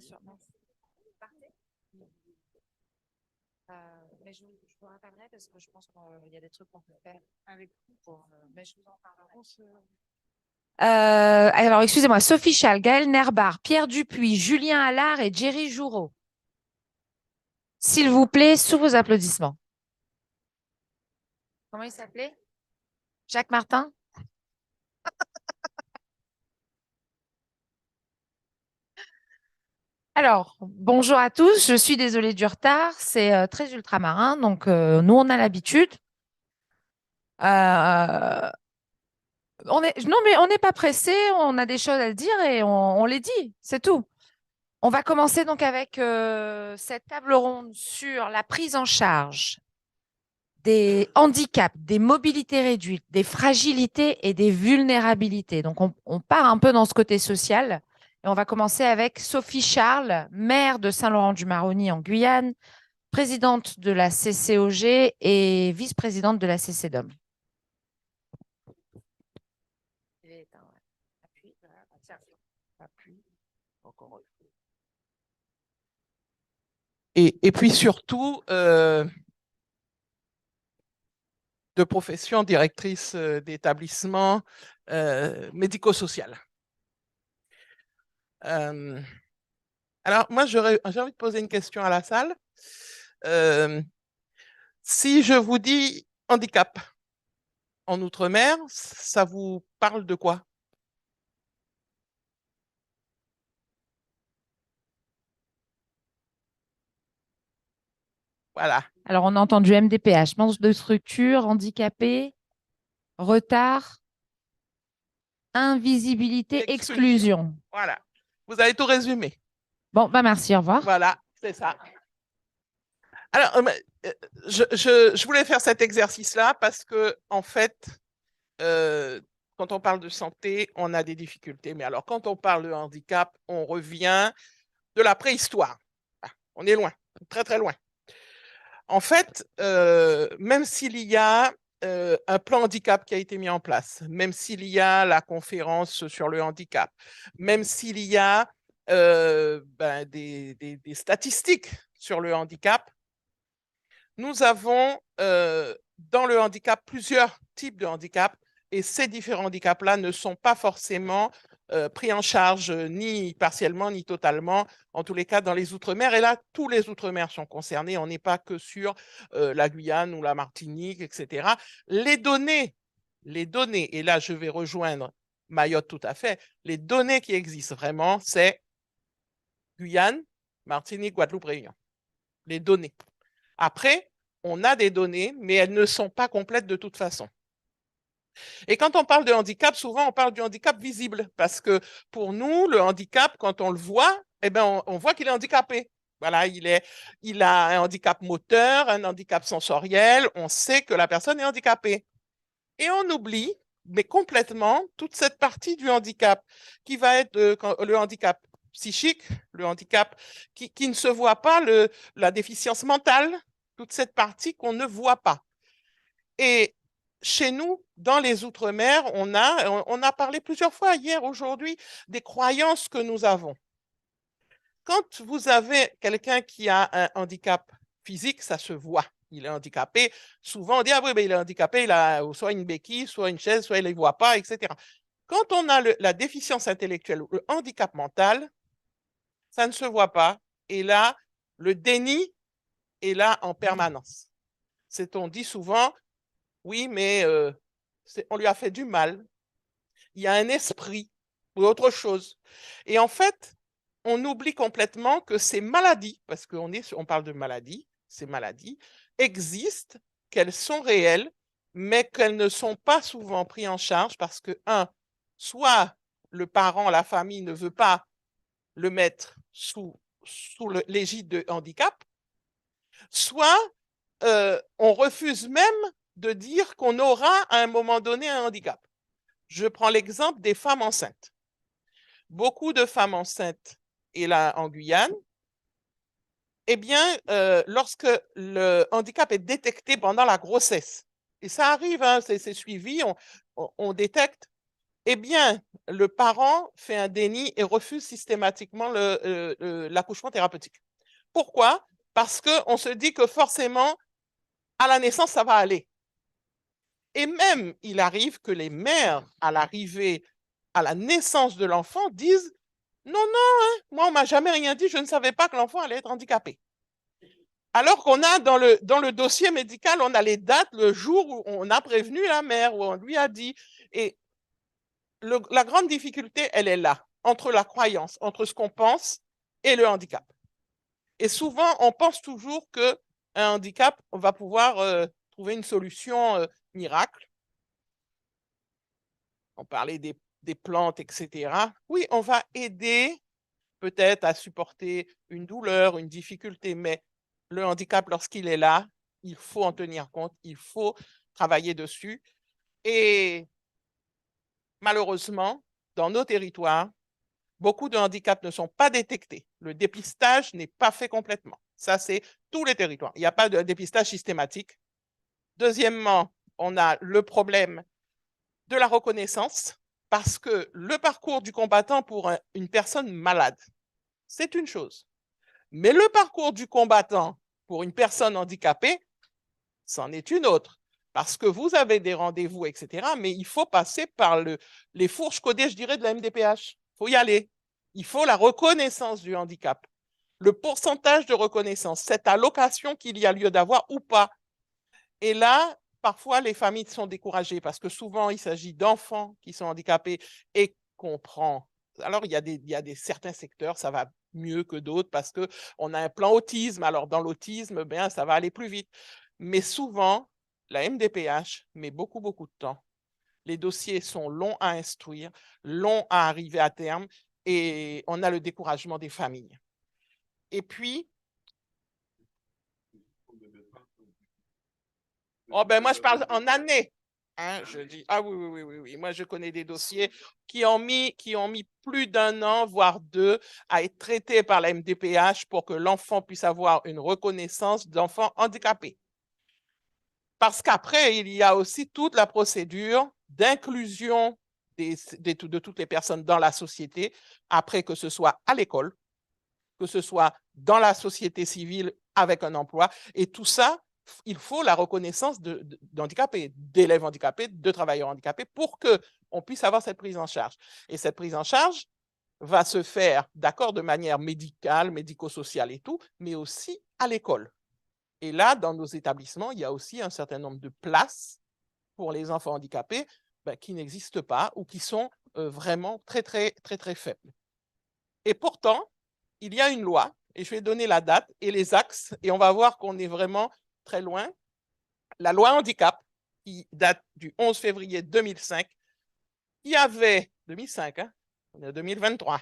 sûr. Merci. Partez. Mais je vous rappellerai parce que je pense qu'il y a des trucs qu'on peut faire avec vous. Mais je vous en parlerai. Alors, excusez-moi, Sophie Chal, Gaël Nerbar, Pierre Dupuis, Julien Allard et Jerry Joureau. S'il vous plaît, sous vos applaudissements. Comment il s'appelait? Jacques Martin? Alors, bonjour à tous. Je suis désolée du retard. C'est très ultramarin, donc nous, on a l'habitude. Non, mais on n'est pas pressé. On a des choses à dire et on les dit. C'est tout. On va commencer donc avec cette table ronde sur la prise en charge des handicaps, des mobilités réduites, des fragilités et des vulnérabilités. Donc, on part un peu dans ce côté social. Et on va commencer avec Sophie Charles, maire de Saint-Laurent-du-Maroni en Guyane, présidente de la CCOG et vice-présidente de la CCDOM. Et puis surtout, de profession directrice d'établissement médico-social. Alors, moi, j'ai envie de poser une question à la salle. Si je vous dis handicap en Outre-mer, ça vous parle de quoi? Voilà. Alors, on a entendu MDPH, manque de structure, handicapé, retard, invisibilité, exclusion. Voilà. Vous avez tout résumé. Bon, bah merci, au revoir. Voilà, c'est ça. Alors, je voulais faire cet exercice-là parce que, en fait, quand on parle de santé, on a des difficultés. Mais alors, quand on parle de handicap, on revient de la préhistoire. Ah, on est loin, très, très loin. En fait, même s'il y a un plan handicap qui a été mis en place, même s'il y a la conférence sur le handicap, même s'il y a des statistiques sur le handicap, nous avons dans le handicap plusieurs types de handicap et ces différents handicaps-là ne sont pas forcément pris en charge ni partiellement ni totalement, en tous les cas dans les Outre-mer. Et là, tous les Outre-mer sont concernés. On n'est pas que sur la Guyane ou la Martinique, etc. Les données, et là je vais rejoindre Mayotte tout à fait, les données qui existent vraiment, c'est Guyane, Martinique, Guadeloupe, Réunion. Les données. Après, on a des données, mais elles ne sont pas complètes de toute façon. Et quand on parle de handicap, souvent on parle du handicap visible, parce que pour nous, le handicap, quand on le voit, eh ben, on voit qu'il est handicapé. Voilà, il a un handicap moteur, un handicap sensoriel, on sait que la personne est handicapée. Et on oublie, mais complètement, toute cette partie du handicap, qui va être le handicap psychique, le handicap qui ne se voit pas, la déficience mentale, toute cette partie qu'on ne voit pas. Et chez nous, dans les Outre-mer, on a parlé plusieurs fois hier, aujourd'hui, des croyances que nous avons. Quand vous avez quelqu'un qui a un handicap physique, ça se voit. Il est handicapé. Souvent, on dit, ah oui, mais il est handicapé, il a soit une béquille, soit une chaise, soit il ne les voit pas, etc. Quand on a la déficience intellectuelle ou le handicap mental, ça ne se voit pas. Et là, le déni est là en permanence. On dit souvent, oui, mais on lui a fait du mal. Il y a un esprit ou autre chose. Et en fait, on oublie complètement que ces maladies, parce on parle de maladies, ces maladies existent, qu'elles sont réelles, mais qu'elles ne sont pas souvent prises en charge parce que, soit le parent, la famille ne veut pas le mettre sous l'égide de handicap, soit on refuse même de dire qu'on aura à un moment donné un handicap. Je prends l'exemple des femmes enceintes. Beaucoup de femmes enceintes, et là en Guyane, eh bien, lorsque le handicap est détecté pendant la grossesse, et ça arrive, hein, c'est suivi, on détecte, eh bien, le parent fait un déni et refuse systématiquement l'accouchement thérapeutique. Pourquoi? Parce qu'on se dit que forcément, à la naissance, ça va aller. Et même, il arrive que les mères, à l'arrivée, à la naissance de l'enfant, disent « Non, non, hein, moi, on ne m'a jamais rien dit, je ne savais pas que l'enfant allait être handicapé. » Alors qu'on a dans le dossier médical, on a les dates, le jour où on a prévenu la mère, où on lui a dit. Et la grande difficulté, elle est là, entre la croyance, entre ce qu'on pense et le handicap. Et souvent, on pense toujours qu'un handicap, on va pouvoir trouver une solution miracle. On parlait des plantes, etc. Oui, on va aider peut-être à supporter une douleur, une difficulté, mais le handicap, lorsqu'il est là, il faut en tenir compte, il faut travailler dessus. Et malheureusement, dans nos territoires, beaucoup de handicaps ne sont pas détectés. Le dépistage n'est pas fait complètement. Ça, c'est tous les territoires. Il n'y a pas de dépistage systématique. Deuxièmement, on a le problème de la reconnaissance parce que le parcours du combattant pour une personne malade, c'est une chose. Mais le parcours du combattant pour une personne handicapée, c'en est une autre. Parce que vous avez des rendez-vous, etc. Mais il faut passer par les fourches codées, je dirais, de la MDPH. Il faut y aller. Il faut la reconnaissance du handicap. Le pourcentage de reconnaissance, cette allocation qu'il y a lieu d'avoir ou pas. Et là, parfois, les familles sont découragées parce que souvent, il s'agit d'enfants qui sont handicapés et qu'on prend. Alors, il y a certains secteurs, ça va mieux que d'autres parce qu'on a un plan autisme. Alors, dans l'autisme, ben, ça va aller plus vite. Mais souvent, la MDPH met beaucoup, beaucoup de temps. Les dossiers sont longs à instruire, longs à arriver à terme et on a le découragement des familles. Et puis, oh ben moi, je parle en année. Hein, je dis, ah oui, oui, oui, oui, oui. Moi, je connais des dossiers qui ont mis plus d'un an, voire deux, à être traités par la MDPH pour que l'enfant puisse avoir une reconnaissance d'enfant handicapé. Parce qu'après, il y a aussi toute la procédure d'inclusion de toutes les personnes dans la société, après que ce soit à l'école, que ce soit dans la société civile avec un emploi. Et tout ça, il faut la reconnaissance d'handicapés, d'élèves handicapés, de travailleurs handicapés pour qu'on puisse avoir cette prise en charge. Et cette prise en charge va se faire, d'accord, de manière médicale, médico-sociale et tout, mais aussi à l'école. Et là, dans nos établissements, il y a aussi un certain nombre de places pour les enfants handicapés qui n'existent pas ou qui sont vraiment très, très, très, très faibles. Et pourtant, il y a une loi, et je vais donner la date et les axes, et on va voir qu'on est vraiment très loin. La loi handicap, qui date du 11 février 2005, il y avait, 2005, hein, on est en 2023,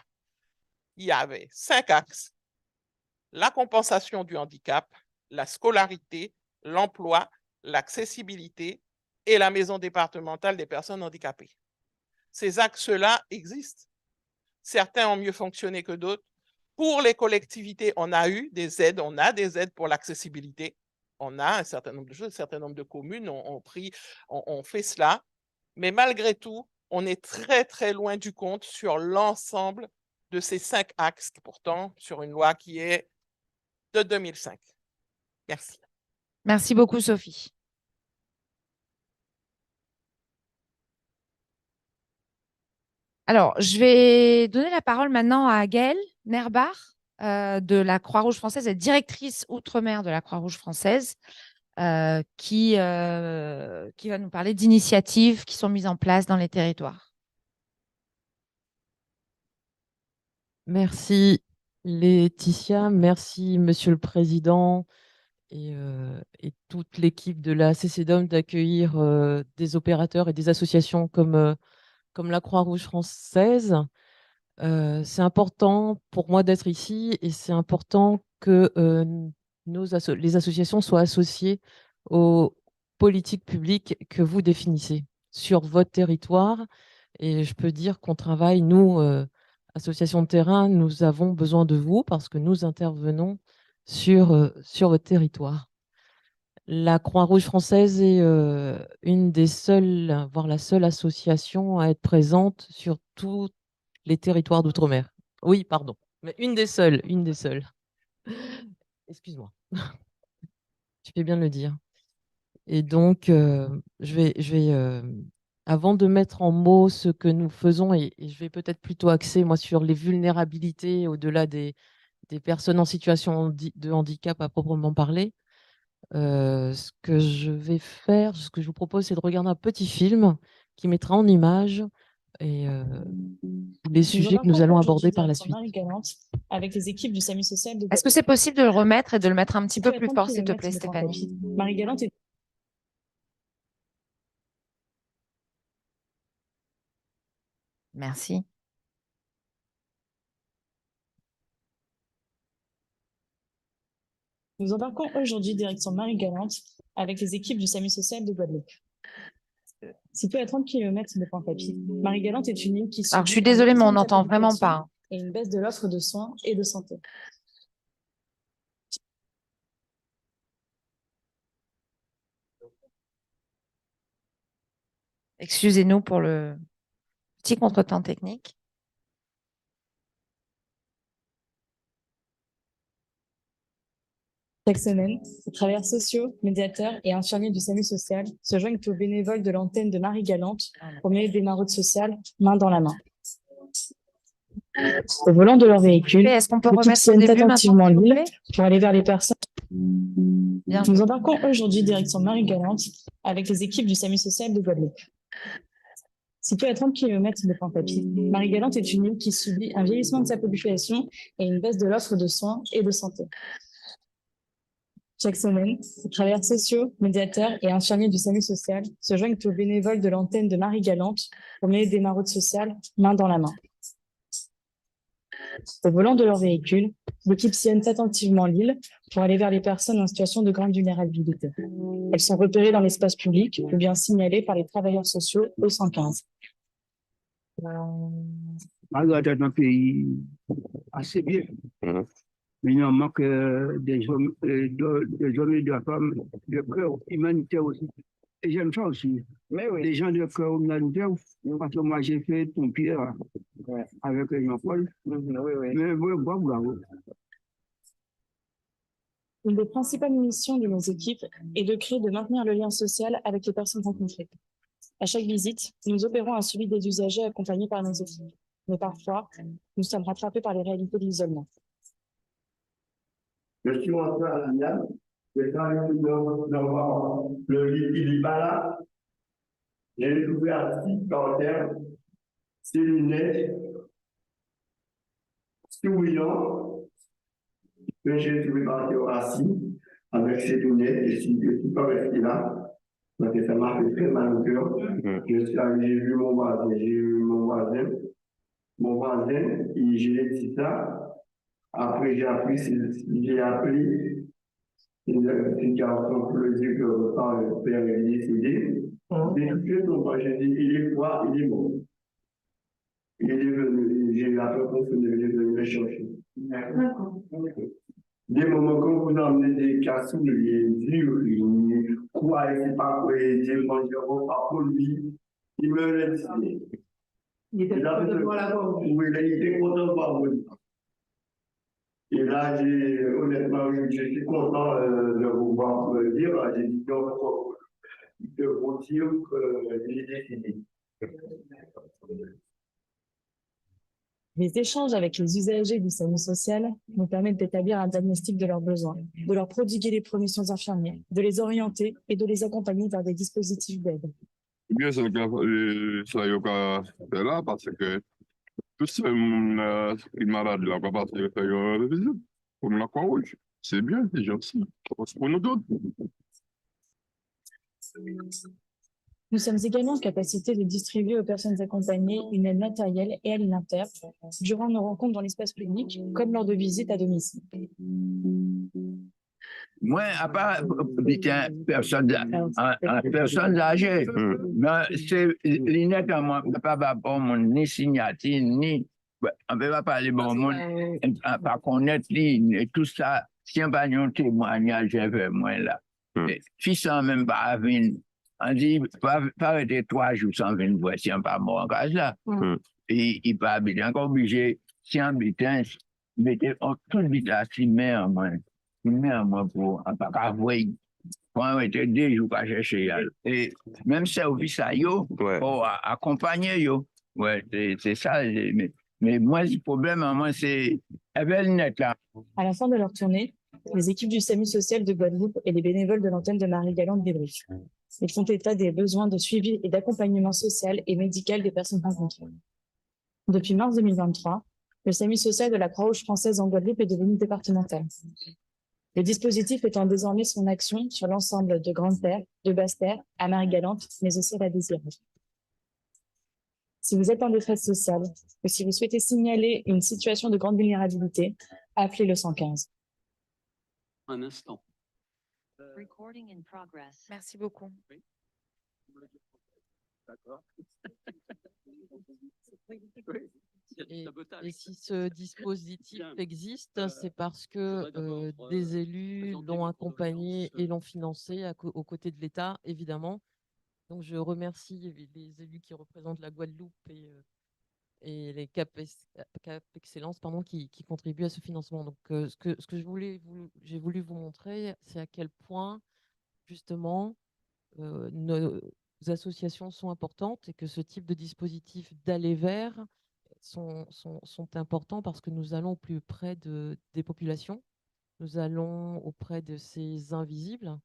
il y avait 5 axes. La compensation du handicap, la scolarité, l'emploi, l'accessibilité et la maison départementale des personnes handicapées. Ces axes-là existent. Certains ont mieux fonctionné que d'autres. Pour les collectivités, on a des aides pour l'accessibilité. On a un certain nombre de choses, un certain nombre de communes ont fait cela. Mais malgré tout, on est très, très loin du compte sur l'ensemble de ces 5 axes, pourtant, sur une loi qui est de 2005. Merci. Merci beaucoup, Sophie. Alors, je vais donner la parole maintenant à Gaëlle Nerbach de la Croix-Rouge française, et directrice outre-mer de la Croix-Rouge française, qui va nous parler d'initiatives qui sont mises en place dans les territoires. Merci Laetitia, merci Monsieur le Président et toute l'équipe de la CCDOM d'accueillir des opérateurs et des associations comme la Croix-Rouge française. C'est important pour moi d'être ici et c'est important que les associations soient associées aux politiques publiques que vous définissez sur votre territoire. Et je peux dire qu'on travaille, nous, associations de terrain, nous avons besoin de vous parce que nous intervenons sur votre territoire. La Croix-Rouge française est une des seules, voire la seule association à être présente sur tous les territoires d'outre-mer. Oui, pardon, mais une des seules, une des seules. Excuse-moi, tu fais bien de le dire. Et donc, avant de mettre en mots ce que nous faisons, et je vais peut-être plutôt axer moi sur les vulnérabilités au-delà des personnes en situation de handicap à proprement parler. Ce que je vais faire, ce que je vous propose, c'est de regarder un petit film qui mettra en image et, les sujets que nous allons aborder par la suite. Avec les équipes du SAMU social de Est-ce que c'est possible de le remettre et de le mettre un petit peu plus fort, s'il te plaît, Stéphanie? Stéphanie? Marie-Galante est... Merci. Nous embarquons aujourd'hui direction Marie-Galante avec les équipes du SAMU social de Guadeloupe. Située à 30 km de Pointe-à-Pitre, Marie-Galante est une île qui Alors, je suis désolée, mais on n'entend vraiment pas, hein. Et une baisse de l'offre de soins et de santé. Excusez-nous pour le petit contretemps technique. Chaque semaine, les travailleurs sociaux, médiateurs et infirmiers du SAMU social se joignent aux bénévoles de l'antenne de Marie-Galante pour mener des maraudes sociales main dans la main. Au volant de leur véhicule, Est-ce qu'on peut l'équipe remettre au sillonne début attentivement maintenant, s'il vous l'île plaît? pour aller vers les personnes. Bien. Nous embarquons aujourd'hui direction Marie-Galante avec les équipes du SAMU social de Guadeloupe. Située à 30 km de Pointe-à-Pitre, Marie-Galante est une île qui subit un vieillissement de sa population et une baisse de l'offre de soins et de santé. Chaque semaine, les travailleurs sociaux, médiateurs et infirmiers du SAMU social se joignent aux bénévoles de l'antenne de Marie-Galante pour mener des maraudes sociales main dans la main. Au volant de leur véhicule, l'équipe sillonne attentivement l'île pour aller vers les personnes en situation de grande vulnérabilité. Elles sont repérées dans l'espace public ou bien signalées par les travailleurs sociaux au 115. Malgré un pays assez bien, mais il en manque des hommes et de femmes de cœur humanitaire aussi. Et j'aime ça aussi. Mais oui. Des gens de cœur humanitaire, parce que moi j'ai fait pompier avec Jean-Paul. Mais bravo. Une des principales missions de nos équipes est de créer et de maintenir le lien social avec les personnes rencontrées. À chaque visite, nous opérons un suivi des usagers accompagnés par nos équipes. Mais parfois, nous sommes rattrapés par les réalités de l'isolement. Je suis rentré à la mienne, et quand le lit, il n'est pas là, j'ai trouvé assis par terre, ses lunettes, souriant, que j'ai trouvé par terre assis, avec ses lunettes, et si je ne suis pas resté là, parce que ça m'a fait très mal au cœur. Je suis allé, j'ai vu mon voisin, et je lui ai dit ça. Après, j'ai appris une garçon pour le dire que quand le père est décédé. J'ai dit, il est quoi? Il est mort. Il est venu, j'ai l'impression qu'il est venu me chercher. Des moments quand vous emmenez des cassous, il quoi, il n'est pas quoi, il dit, moi, je ne vais pas pour lui. Il me l'a dit. Il était content de voir la voix. Oui, il était content de voir vous. Et là, honnêtement, je suis content de vous voir me dire, j'ai dit de vous dire qu'il est décédé. Les échanges avec les usagers du SAMU social nous permettent d'établir un diagnostic de leurs besoins, de leur prodiguer les premiers soins infirmiers, de les orienter et de les accompagner vers des dispositifs d'aide. Bien, ça c'est là parce que tous les malades là, parce que faire visite, comme la Croix-Rouge, c'est bien, c'est gentil. C'est pour nous d'autres. Nous sommes également en capacité de distribuer aux personnes accompagnées une aide matérielle et alimentaire durant nos rencontres dans l'espace public, comme lors de visites à domicile. Moi, à part personnes âgées, c'est l'innet à moi, pas ni signature, ni. On ne peut pas parler bon monde, pas connaître, et tout ça, si on va un témoignage vers moi là. Si ça même pas venir, on dit, pas arrêter 3 jours sans venir voir si on pas mort en case là. Et il pas habiter encore obligé, si on habitant, mettez tout le vite là, si met en main pour, en pas qu'à voir. Pour arrêter 2 jours à chercher. Et même service à yo, pour accompagner yo. Ouais, c'est ça. Mais moi, le problème, moi, c'est net là. À la fin de leur tournée, les équipes du SAMU social de Guadeloupe et les bénévoles de l'antenne de Marie-Galante débriefent. Ils font état des besoins de suivi et d'accompagnement social et médical des personnes rencontrées. Depuis mars 2023, le SAMU social de la Croix-Rouge française en Guadeloupe est devenu départemental. Le dispositif étend désormais son action sur l'ensemble de Grande-Terre, de Basse-Terre, à Marie-Galante, mais aussi à la Désirée. Si vous êtes en détresse sociale ou si vous souhaitez signaler une situation de grande vulnérabilité, appelez le 115. Un instant. Recording in progress. Merci beaucoup. D'accord. Et si ce dispositif existe, c'est parce que des élus l'ont accompagné et l'ont financé aux côtés de l'État, évidemment. Donc, je remercie les élus qui représentent la Guadeloupe et les Cap Excellence qui contribuent à ce financement. Donc, ce que j'ai voulu vous montrer, c'est à quel point, justement, nos associations sont importantes et que ce type de dispositif d'aller vers sont importants parce que nous allons au plus près des populations, nous allons auprès de ces invisibles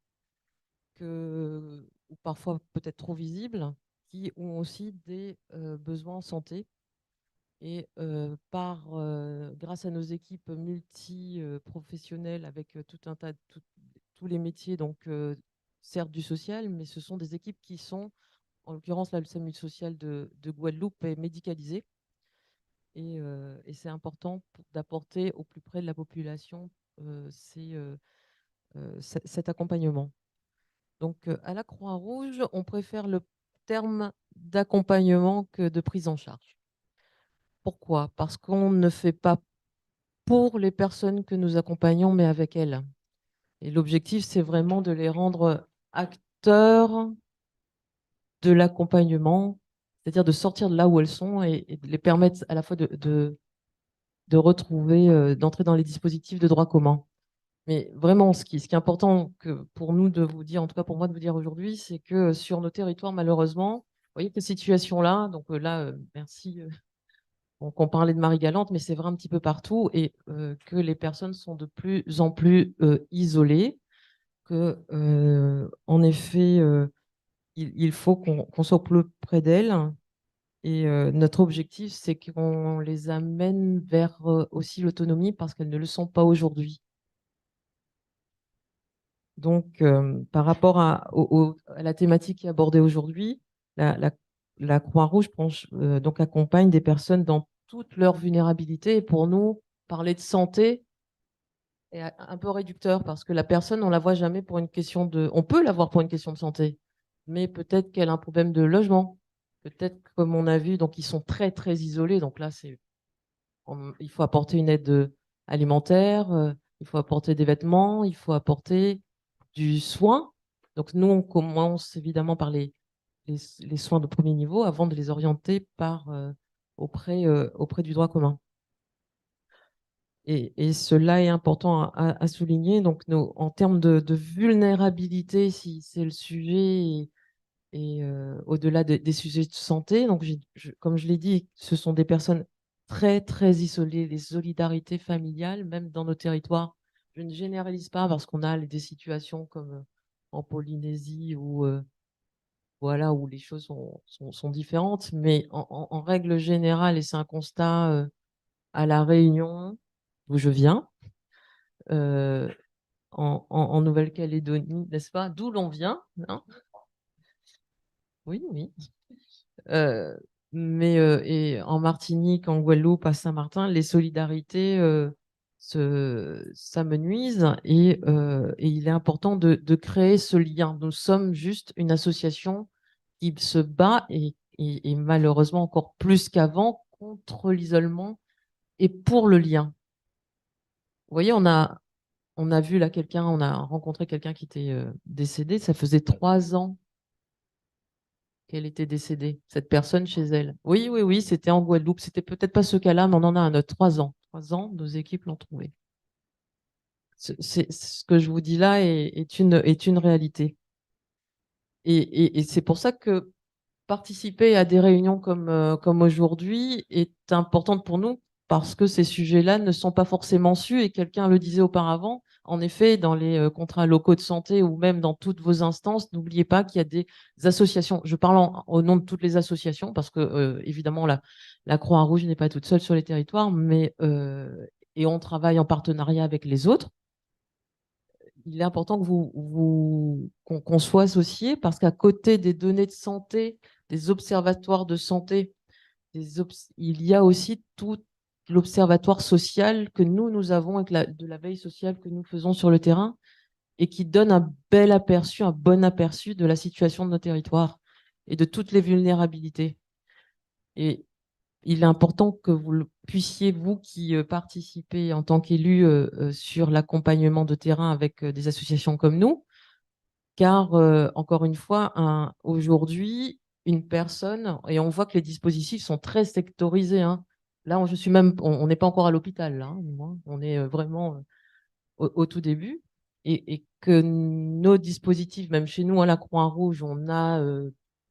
ou parfois peut-être trop visibles, qui ont aussi des besoins en santé. Et grâce à nos équipes multi-professionnelles avec tous les métiers, donc certes du social, mais ce sont des équipes qui sont, en l'occurrence là, le SAMU social de Guadeloupe est médicalisé. Et c'est important d'apporter au plus près de la population cet accompagnement. Donc, à la Croix-Rouge, on préfère le terme d'accompagnement que de prise en charge. Pourquoi? Parce qu'on ne fait pas pour les personnes que nous accompagnons, mais avec elles. Et l'objectif, c'est vraiment de les rendre acteurs de l'accompagnement, c'est-à-dire de sortir de là où elles sont et de les permettre à la fois de retrouver, d'entrer dans les dispositifs de droit commun. Mais vraiment, ce qui est important pour nous de vous dire, en tout cas pour moi de vous dire aujourd'hui, c'est que sur nos territoires, malheureusement, vous voyez cette situation-là, donc là, merci qu'on parlait de Marie-Galante, mais c'est vrai un petit peu partout, et que les personnes sont de plus en plus isolées, que en effet, il faut qu'on soit plus près d'elles. Et notre objectif, c'est qu'on les amène vers aussi l'autonomie parce qu'elles ne le sont pas aujourd'hui. Donc, par rapport à la thématique qui est abordée aujourd'hui, la Croix-Rouge donc accompagne des personnes dans toute leur vulnérabilité. Et pour nous, parler de santé est un peu réducteur parce que la personne, on la voit jamais pour une question on peut la voir pour une question de santé, mais peut-être qu'elle a un problème de logement. Peut-être, comme on a vu, donc ils sont très, très isolés. Donc là, il faut apporter une aide alimentaire, il faut apporter des vêtements, il faut apporter du soin. Donc nous, on commence évidemment par les soins de premier niveau avant de les orienter auprès du droit commun. Et cela est important à souligner. Donc en termes de vulnérabilité, si c'est le sujet, et au-delà des sujets de santé, donc comme je l'ai dit, ce sont des personnes très, très isolées, les solidarités familiales, même dans nos territoires. Je ne généralise pas parce qu'on a des situations comme en Polynésie où les choses sont différentes, mais en règle générale, et c'est un constat à La Réunion, d'où je viens, en Nouvelle-Calédonie, n'est-ce pas? D'où l'on vient, hein? Oui, oui. Et en Martinique, en Guadeloupe, à Saint-Martin, les solidarités s'amenuisent et il est important de créer ce lien. Nous sommes juste une association qui se bat et malheureusement encore plus qu'avant contre l'isolement et pour le lien. Vous voyez, on a On a vu là quelqu'un, on a rencontré quelqu'un qui était décédé. Ça faisait 3 ans qu'elle était décédée, cette personne chez elle. Oui, oui, oui, c'était en Guadeloupe. C'était peut-être pas ce cas-là, mais on en a un autre. 3 ans. 3 ans, nos équipes l'ont trouvé. Ce que je vous dis là est une réalité. Et c'est pour ça que participer à des réunions comme aujourd'hui est importante pour nous, parce que ces sujets-là ne sont pas forcément sus, et quelqu'un le disait auparavant, en effet, dans les contrats locaux de santé ou même dans toutes vos instances, n'oubliez pas qu'il y a des associations. Je parle au nom de toutes les associations, parce que évidemment, la Croix-Rouge n'est pas toute seule sur les territoires, mais et on travaille en partenariat avec les autres. Il est important que qu'on soit associé, parce qu'à côté des données de santé, des observatoires de santé, il y a aussi tout l'observatoire social que nous avons avec de la veille sociale que nous faisons sur le terrain, et qui donne un bel aperçu, un bon aperçu de la situation de nos territoires et de toutes les vulnérabilités. Et il est important que vous puissiez, vous qui participez en tant qu'élu sur l'accompagnement de terrain avec des associations comme nous, car encore une fois, aujourd'hui, une personne, et on voit que les dispositifs sont très sectorisés, hein. Là, je suis même, on n'est pas encore à l'hôpital, là, hein, on est vraiment au tout début, et que nos dispositifs, même chez nous à la Croix-Rouge, on a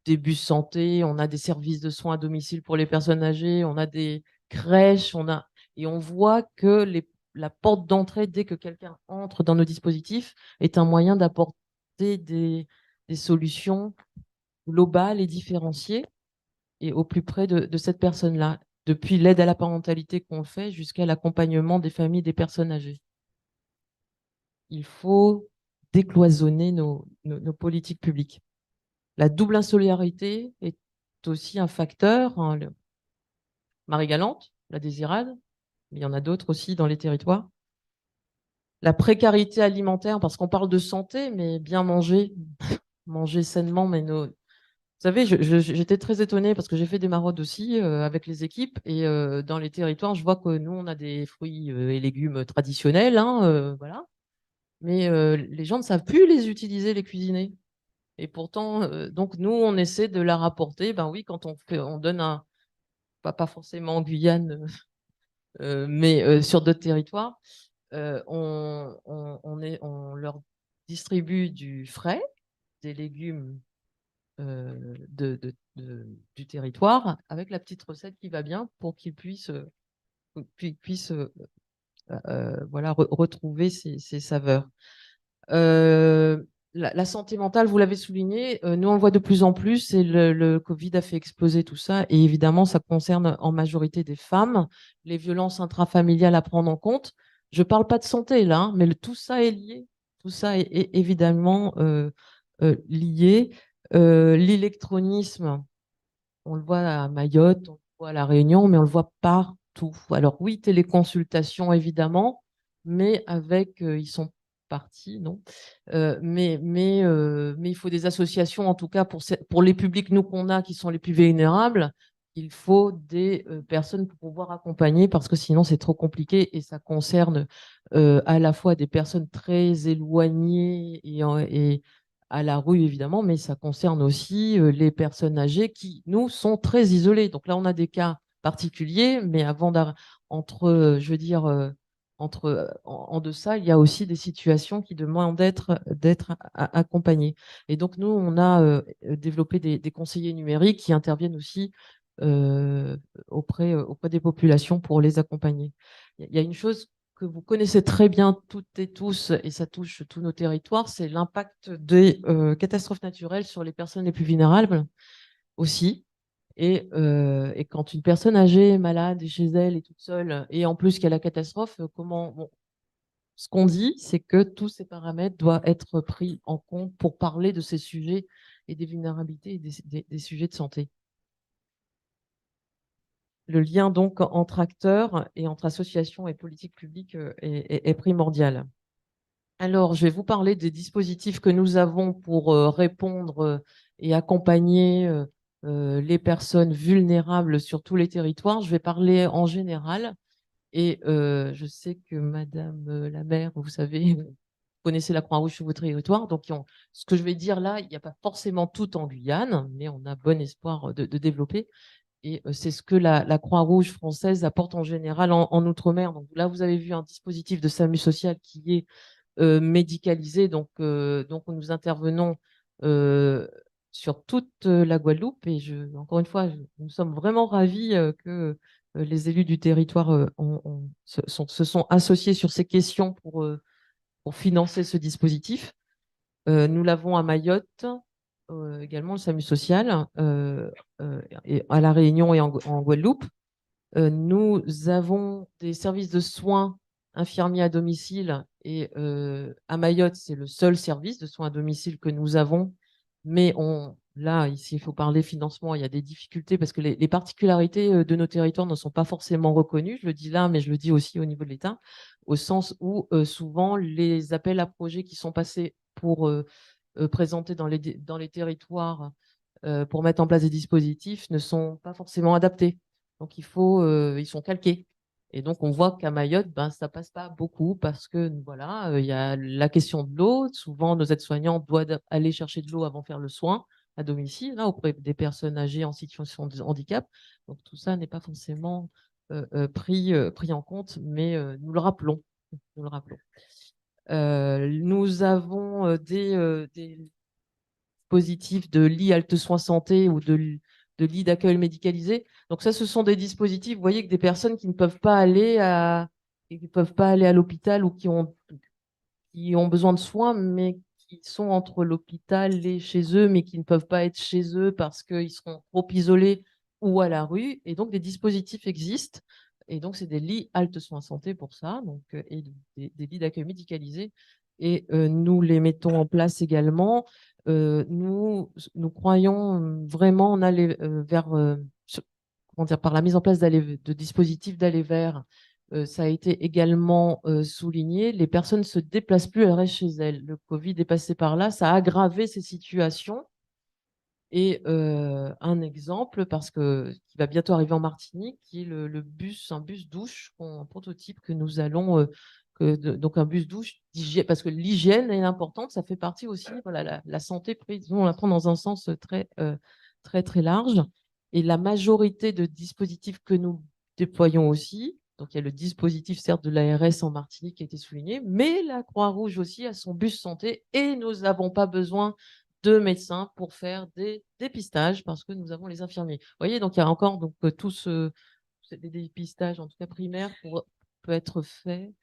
des bus santé, on a des services de soins à domicile pour les personnes âgées, on a des crèches, et on voit que la porte d'entrée, dès que quelqu'un entre dans nos dispositifs, est un moyen d'apporter des solutions globales et différenciées et au plus près de cette personne-là, depuis l'aide à la parentalité qu'on fait jusqu'à l'accompagnement des familles des personnes âgées. Il faut décloisonner nos politiques publiques. La double insolarité est aussi un facteur, hein, Marie-Galante, la désirade, mais il y en a d'autres aussi dans les territoires. La précarité alimentaire, parce qu'on parle de santé, mais bien manger, manger sainement, mais vous savez, j'étais très étonnée parce que j'ai fait des maraudes aussi avec les équipes, et dans les territoires, je vois que nous, on a des fruits et légumes traditionnels, hein, voilà. Mais les gens ne savent plus les utiliser, les cuisiner. Et pourtant, donc nous, on essaie de la rapporter. Ben oui, quand on donne pas forcément en Guyane, mais sur d'autres territoires, on leur distribue du frais, des légumes du territoire, avec la petite recette qui va bien pour qu'ils puissent voilà, retrouver ces saveurs. La santé mentale, vous l'avez souligné, nous on le voit de plus en plus, et le Covid a fait exploser tout ça, et évidemment ça concerne en majorité des femmes, les violences intrafamiliales à prendre en compte. Je ne parle pas de santé là, hein, mais tout ça est lié, tout ça est évidemment lié. L'électronisme, on le voit à Mayotte, on le voit à La Réunion, mais on le voit partout. Alors oui, téléconsultation évidemment, mais ils sont partis, non? Mais il faut des associations, en tout cas pour les publics nous qu'on a qui sont les plus vulnérables. Il faut des personnes pour pouvoir accompagner, parce que sinon c'est trop compliqué, et ça concerne à la fois des personnes très éloignées et à la rue évidemment, mais ça concerne aussi les personnes âgées qui, nous, sont très isolées. Donc là, on a des cas particuliers, mais je veux dire, en deçà, il y a aussi des situations qui demandent d'être accompagnées. Et donc, nous, on a développé des conseillers numériques qui interviennent aussi auprès des populations pour les accompagner. Il y a une chose que vous connaissez très bien toutes et tous, et ça touche tous nos territoires, c'est l'impact des catastrophes naturelles sur les personnes les plus vulnérables aussi. Et quand une personne âgée est malade, est chez elle, est toute seule, et en plus qu'il y a la catastrophe, ce qu'on dit, c'est que tous ces paramètres doivent être pris en compte pour parler de ces sujets et des vulnérabilités et des sujets de santé. Le lien donc entre acteurs et entre associations et politiques publiques est primordial. Alors, je vais vous parler des dispositifs que nous avons pour répondre et accompagner les personnes vulnérables sur tous les territoires. Je vais parler en général, Et je sais que Madame la maire, vous savez, vous connaissez la Croix-Rouge sur votre territoire. Donc, ce que je vais dire là, il n'y a pas forcément tout en Guyane, mais on a bon espoir de développer. Et c'est ce que la Croix-Rouge française apporte en général en Outre-mer. Donc là, vous avez vu un dispositif de SAMU social qui est médicalisé. Donc nous intervenons sur toute la Guadeloupe. Et encore une fois, nous sommes vraiment ravis que les élus du territoire se sont associés sur ces questions pour financer ce dispositif. Nous l'avons à Mayotte, également le SAMU social, et à La Réunion et en Guadeloupe. Nous avons des services de soins infirmiers à domicile et à Mayotte, c'est le seul service de soins à domicile que nous avons. Mais là, ici, il faut parler financement, il y a des difficultés parce que les particularités de nos territoires ne sont pas forcément reconnues. Je le dis là, mais je le dis aussi au niveau de l'État, au sens où souvent les appels à projets qui sont passés pour présenter dans les territoires pour mettre en place des dispositifs ne sont pas forcément adaptés. Donc, ils sont calqués. Et donc, on voit qu'à Mayotte, ben, ça passe pas beaucoup parce que, voilà, il y a la question de l'eau. Souvent, nos aides-soignants doivent aller chercher de l'eau avant de faire le soin à domicile, là, auprès des personnes âgées en situation de handicap. Donc, tout ça n'est pas forcément pris en compte, mais nous le rappelons. Nous le rappelons. Nous avons des dispositifs de lits halte soins santé ou de lits d'accueil médicalisés. Donc ça, ce sont des dispositifs, vous voyez, que des personnes qui ne peuvent pas aller à l'hôpital ou qui ont besoin de soins, mais qui sont entre l'hôpital et chez eux, mais qui ne peuvent pas être chez eux parce qu'ils seront trop isolés ou à la rue. Et donc, des dispositifs existent. Et donc, c'est des lits halte soins santé pour ça, donc, et des lits d'accueil médicalisés. Et nous les mettons en place également. Nous croyons vraiment en aller comment dire, par la mise en place de dispositifs d'aller vers. Ça a été également souligné, les personnes ne se déplacent plus, elles restent chez elles. Le Covid est passé par là, ça a aggravé ces situations. Et un exemple, parce qui va bientôt arriver en Martinique, qui est un bus douche, un prototype que nous allons, donc un bus douche d'hygiène, parce que l'hygiène est importante, ça fait partie aussi, voilà, la santé prise, nous on la prend dans un sens très, très large. Et la majorité de dispositifs que nous déployons aussi, donc il y a le dispositif certes de l'ARS en Martinique qui a été souligné, mais la Croix-Rouge aussi a son bus santé et nous n'avons pas besoin de médecins pour faire des dépistages parce que nous avons les infirmiers. Vous voyez, donc il y a encore tous des dépistages, en tout cas primaires, peuvent être faits,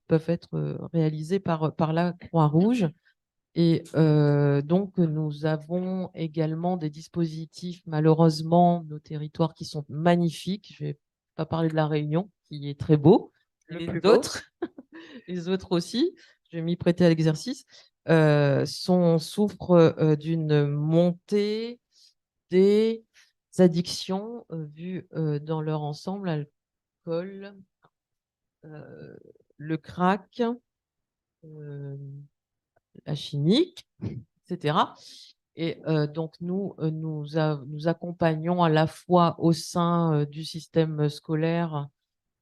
peuvent être réalisés par la Croix-Rouge. Et donc, nous avons également des dispositifs, malheureusement, nos territoires qui sont magnifiques. Je ne vais pas parler de la Réunion, qui est très beau. Les autres aussi, je vais m'y prêter à l'exercice, souffrent d'une montée des addictions vues dans leur ensemble, l'alcool, le crack, la chimique, etc. Et donc, nous accompagnons à la fois au sein du système scolaire.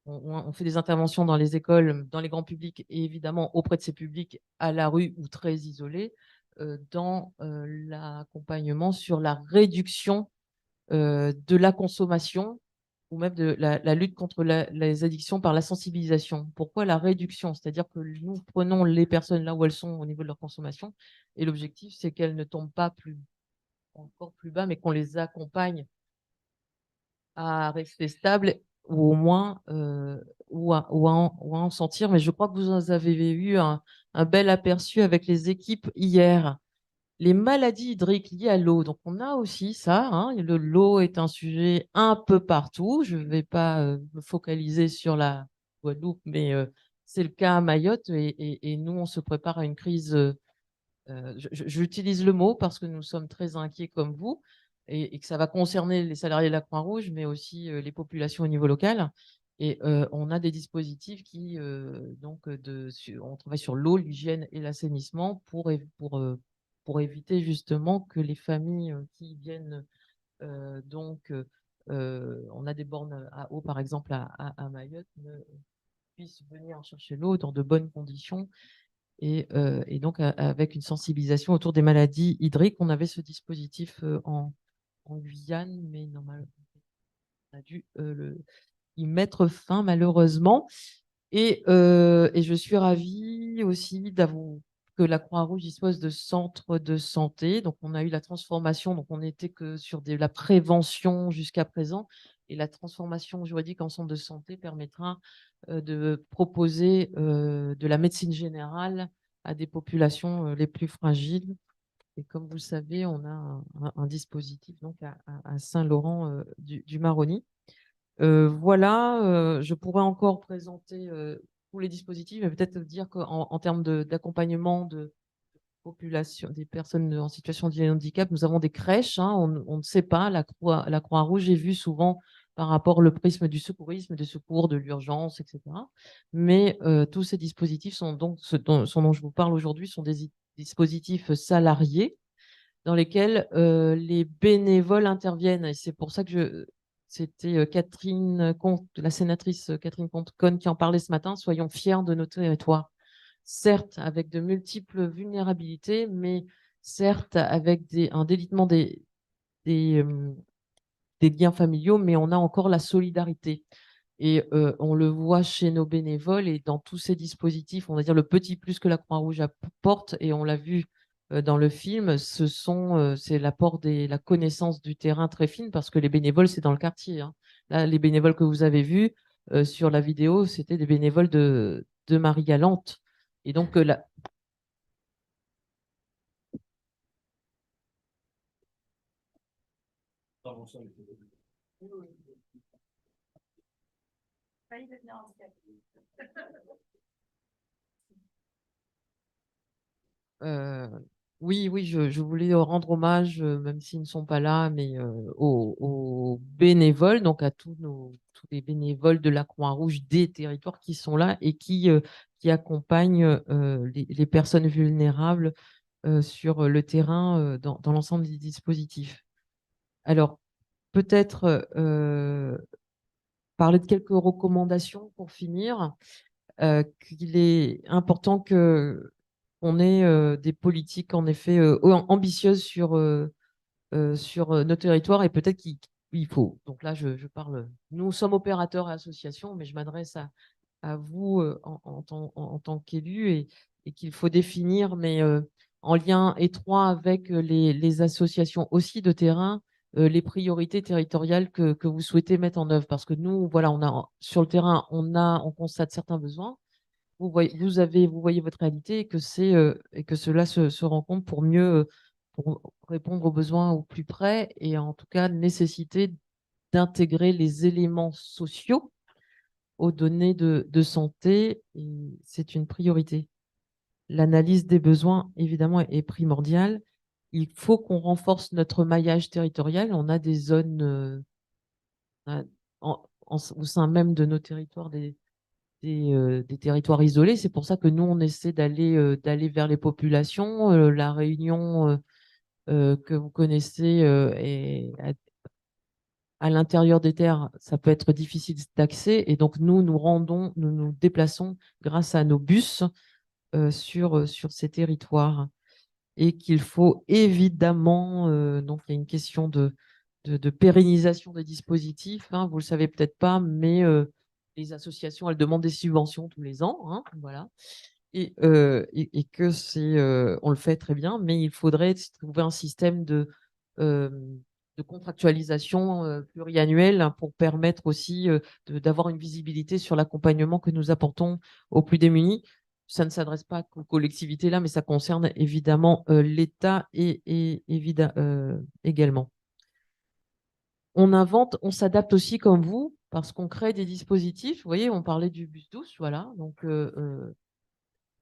On fait des interventions dans les écoles, dans les grands publics et évidemment auprès de ces publics à la rue ou très isolés, dans l'accompagnement sur la réduction de la consommation ou même de la lutte contre les addictions par la sensibilisation. Pourquoi la réduction? C'est-à-dire que nous prenons les personnes là où elles sont au niveau de leur consommation et l'objectif, c'est qu'elles ne tombent pas encore plus bas, mais qu'on les accompagne à rester stables ou au moins ou à en sortir. Mais je crois que vous avez eu un bel aperçu avec les équipes hier. Les maladies hydriques liées à l'eau. Donc, on a aussi ça. Hein, l'eau est un sujet un peu partout. Je ne vais pas me focaliser sur la Guadeloupe, mais c'est le cas à Mayotte. Et nous, on se prépare à une crise. J'utilise le mot parce que nous sommes très inquiets comme vous et que ça va concerner les salariés de la Croix-Rouge, mais aussi les populations au niveau local. Et on a des dispositifs qui, on travaille sur l'eau, l'hygiène et l'assainissement pour éviter justement que les familles qui viennent on a des bornes à eau, par exemple, à Mayotte, puissent venir chercher l'eau dans de bonnes conditions. Et donc, avec une sensibilisation autour des maladies hydriques, on avait ce dispositif en Guyane, mais normalement, on a dû y mettre fin, malheureusement. Et je suis ravie aussi que la Croix-Rouge dispose de centres de santé. Donc, on a eu la transformation. Donc, on n'était que sur la prévention jusqu'à présent. Et la transformation juridique en centre de santé permettra de proposer de la médecine générale à des populations les plus fragiles. Et comme vous le savez, on a un dispositif donc à Saint-Laurent du Maroni. Voilà, je pourrais encore présenter tous les dispositifs, mais peut-être dire qu'en termes d'accompagnement de population, des personnes en situation de handicap, nous avons des crèches. Hein, on ne sait pas, la Croix-Rouge est vue souvent par rapport au prisme du secourisme, des secours, de l'urgence, etc. Mais tous ces dispositifs sont donc, dont je vous parle aujourd'hui, sont des dispositifs salariés dans lesquels les bénévoles interviennent. Et c'est pour ça que c'était Catherine Comte, la sénatrice Catherine Comte-Conne qui en parlait ce matin. Soyons fiers de nos territoires. Certes, avec de multiples vulnérabilités, mais certes, avec un délitement des liens familiaux, mais on a encore la solidarité. Et on le voit chez nos bénévoles et dans tous ces dispositifs, on va dire le petit plus que la Croix-Rouge apporte, et on l'a vu dans le film, c'est l'apport la connaissance du terrain très fine, parce que les bénévoles, c'est dans le quartier. Hein. Là, les bénévoles que vous avez vus sur la vidéo, c'était des bénévoles de Marie-Galante. Et donc, oui, je voulais rendre hommage, même s'ils ne sont pas là, mais aux bénévoles, donc à tous les bénévoles de la Croix-Rouge des territoires qui sont là et qui accompagnent les personnes vulnérables sur le terrain dans l'ensemble des dispositifs. Alors, peut-être parler de quelques recommandations pour finir. Qu'il est important qu'on ait des politiques en effet ambitieuses sur nos territoires, et peut-être qu'il faut. Donc là, je parle. Nous sommes opérateurs et associations, mais je m'adresse à vous en tant qu'élus, et qu'il faut définir, mais en lien étroit avec les associations aussi de terrain, les priorités territoriales que vous souhaitez mettre en œuvre. Parce que nous, voilà, sur le terrain, on constate certains besoins. Vous voyez votre réalité, et que cela se rencontre pour répondre aux besoins au plus près, et en tout cas nécessiter d'intégrer les éléments sociaux aux données de santé. C'est une priorité. L'analyse des besoins, évidemment, est primordiale. Il faut qu'on renforce notre maillage territorial. On a des zones au sein même de nos territoires, des territoires isolés. C'est pour ça que nous, on essaie d'aller vers les populations. La Réunion que vous connaissez est à l'intérieur des terres, ça peut être difficile d'accès. Et donc, nous nous déplaçons grâce à nos bus sur ces territoires. Et qu'il faut évidemment, donc il y a une question de pérennisation des dispositifs. Hein, vous ne le savez peut-être pas, mais les associations, elles demandent des subventions tous les ans. Hein, voilà. Et que on le fait très bien, mais il faudrait trouver un système de contractualisation pluriannuelle pour permettre aussi d'avoir une visibilité sur l'accompagnement que nous apportons aux plus démunis. Ça ne s'adresse pas aux collectivités là, mais ça concerne évidemment l'État et également. On invente, on s'adapte aussi comme vous, parce qu'on crée des dispositifs. Vous voyez, on parlait du bus douce, voilà. Donc,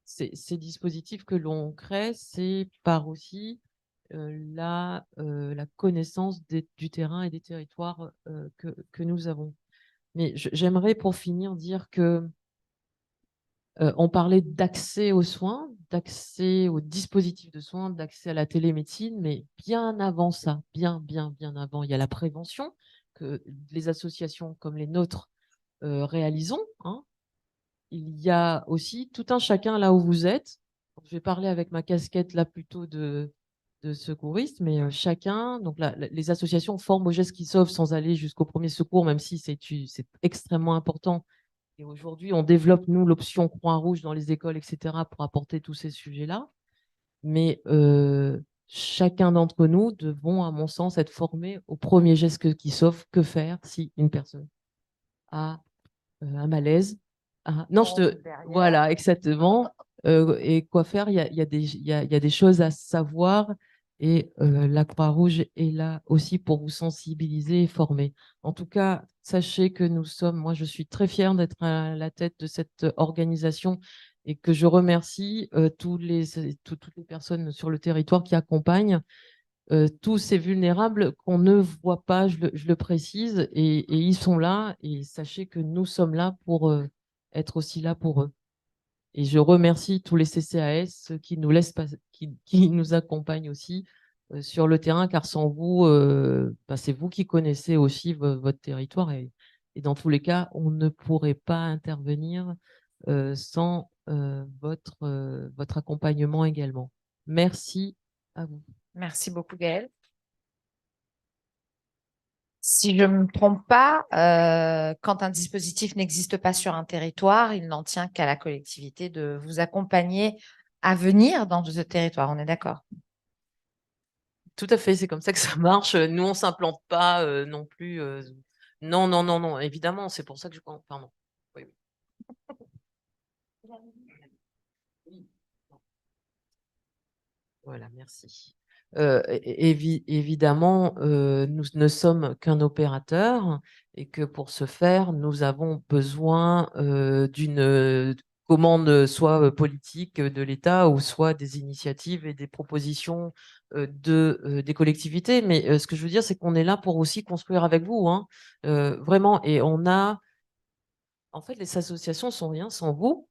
ces dispositifs que l'on crée, c'est par aussi la connaissance du terrain et des territoires que nous avons. Mais j'aimerais pour finir dire que on parlait d'accès aux soins, d'accès aux dispositifs de soins, d'accès à la télémédecine, mais bien avant ça, bien avant, il y a la prévention que les associations comme les nôtres réalisons, hein, il y a aussi tout un chacun là où vous êtes. Je vais parler avec ma casquette là plutôt de secouriste, mais chacun, donc les associations forment aux gestes qui sauvent sans aller jusqu'au premier secours, même si c'est extrêmement important. Et aujourd'hui, on développe, nous, l'option Croix-Rouge dans les écoles, etc., pour apporter tous ces sujets-là. Mais chacun d'entre nous devons, à mon sens, être formés au premier geste qui sauve. Que faire si une personne a un malaise? Non, voilà, exactement. Et quoi faire? Il y a des choses à savoir. Et la Croix-Rouge est là aussi pour vous sensibiliser et former. En tout cas, sachez que moi, je suis très fière d'être à la tête de cette organisation et que je remercie toutes les personnes sur le territoire qui accompagnent tous ces vulnérables qu'on ne voit pas, je le précise, et ils sont là. Et sachez que nous sommes là pour être aussi là pour eux. Et je remercie tous les CCAS qui nous laissent qui nous accompagnent aussi sur le terrain, car sans vous, c'est vous qui connaissez aussi votre territoire. Et dans tous les cas, on ne pourrait pas intervenir sans votre accompagnement également. Merci à vous. Merci beaucoup, Gaëlle. Si je ne me trompe pas, quand un dispositif n'existe pas sur un territoire, il n'en tient qu'à la collectivité de vous accompagner à venir dans ce territoire. On est d'accord? Tout à fait, c'est comme ça que ça marche. Nous, on ne s'implante pas non plus. Non, non, non, non, évidemment, c'est pour ça que je pense. Pardon. Oui, oui. Voilà, merci. Évidemment, nous ne sommes qu'un opérateur et que pour ce faire, nous avons besoin d'une commande soit politique de l'État ou soit des initiatives et des propositions des collectivités. Mais ce que je veux dire, c'est qu'on est là pour aussi construire avec vous, hein, vraiment. Et en fait, les associations sont rien sans vous.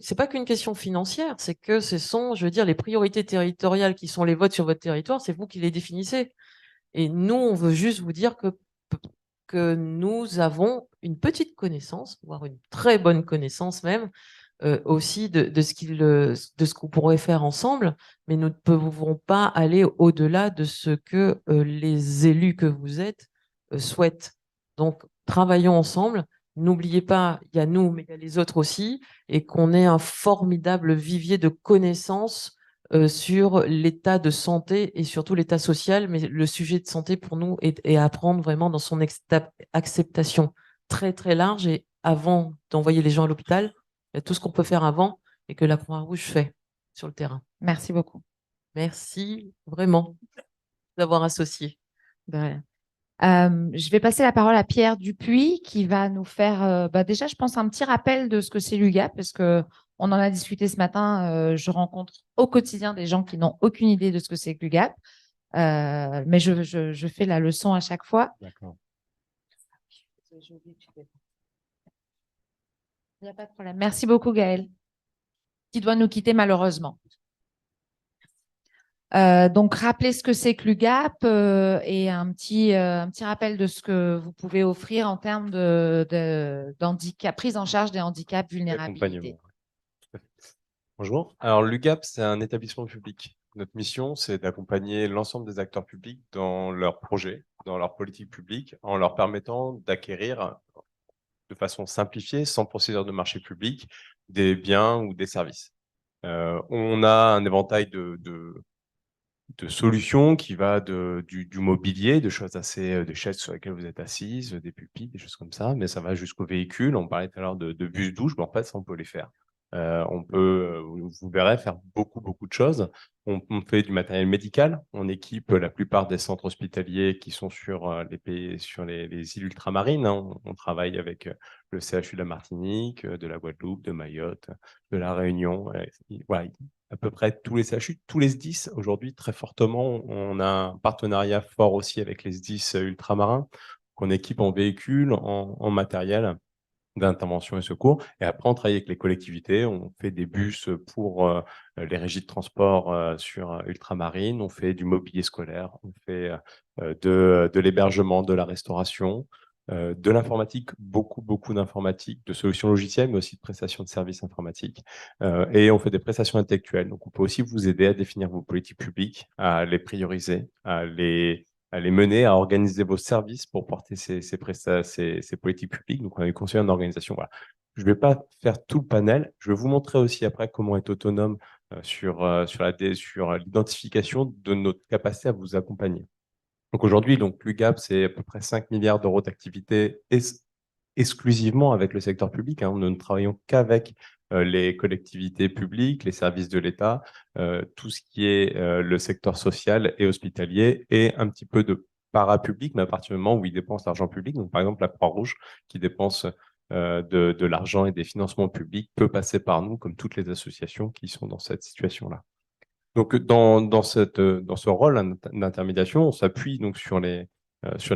C'est pas qu'une question financière, c'est que ce sont, je veux dire, les priorités territoriales qui sont les vôtres sur votre territoire, c'est vous qui les définissez. Et nous, on veut juste vous dire que nous avons une petite connaissance, voire une très bonne connaissance même, aussi de ce qu'on pourrait faire ensemble, mais nous ne pouvons pas aller au-delà de ce que les élus que vous êtes souhaitent. Donc, travaillons ensemble. N'oubliez pas, il y a nous, mais il y a les autres aussi, et qu'on ait un formidable vivier de connaissances sur l'état de santé et surtout l'état social, mais le sujet de santé pour nous est à prendre vraiment dans son acceptation très très large. Et avant d'envoyer les gens à l'hôpital, il y a tout ce qu'on peut faire avant et que la Croix-Rouge fait sur le terrain. Merci beaucoup. Merci vraiment d'avoir associé. De rien. Je vais passer la parole à Pierre Dupuis qui va nous faire déjà, je pense, un petit rappel de ce que c'est l'UGAP, parce qu'on en a discuté ce matin. Je rencontre au quotidien des gens qui n'ont aucune idée de ce que c'est que l'UGAP, mais je fais la leçon à chaque fois. D'accord. Il n'y a pas de problème. Merci beaucoup, Gaëlle, qui doit nous quitter malheureusement. Donc, rappelez ce que c'est que l'UGAP et un petit rappel de ce que vous pouvez offrir en termes d'handicap, prise en charge des handicaps, vulnérabilité. Bonjour. Alors, l'UGAP, c'est un établissement public. Notre mission, c'est d'accompagner l'ensemble des acteurs publics dans leurs projets, dans leur politique publique, en leur permettant d'acquérir de façon simplifiée, sans procédure de marché public, des biens ou des services. On a un éventail de solutions qui va du mobilier, de choses assez, des chaises sur lesquelles vous êtes assises, des pupitres, des choses comme ça, mais ça va jusqu'au véhicule. On parlait tout à l'heure de bus-douches, mais en fait, ça, on peut les faire. On peut, vous verrez, faire beaucoup de choses. On fait du matériel médical. On équipe la plupart des centres hospitaliers qui sont sur les îles ultramarines, hein. On travaille avec le CHU de la Martinique, de la Guadeloupe, de Mayotte, de la Réunion. Voilà, à peu près tous les CHU, tous les SDIS aujourd'hui, très fortement. On a un partenariat fort aussi avec les SDIS ultramarins qu'on équipe en véhicules, en matériel. d'intervention et secours. Et après, on travaille avec les collectivités, on fait des bus pour les régies de transport sur ultramarine, on fait du mobilier scolaire, on fait de l'hébergement, de la restauration, de l'informatique, beaucoup d'informatique, de solutions logicielles, mais aussi de prestations de services informatiques. Et on fait des prestations intellectuelles. Donc, on peut aussi vous aider à définir vos politiques publiques, à les prioriser, à les mener, à organiser vos services pour porter ces politiques publiques. Donc, on a eu conseiller en organisation. Voilà. Je ne vais pas faire tout le panel. Je vais vous montrer aussi après comment être autonome sur l'identification de notre capacité à vous accompagner. Donc aujourd'hui, l'UGAP, c'est à peu près 5 milliards d'euros d'activité exclusivement avec le secteur public. Nous ne travaillons qu'avec les collectivités publiques, les services de l'État, tout ce qui est le secteur social et hospitalier, et un petit peu de parapublic, mais à partir du moment où ils dépensent l'argent public. Donc par exemple, la Croix-Rouge, qui dépense de l'argent et des financements publics, peut passer par nous, comme toutes les associations qui sont dans cette situation-là. Donc, dans ce rôle d'intermédiation, on s'appuie donc sur les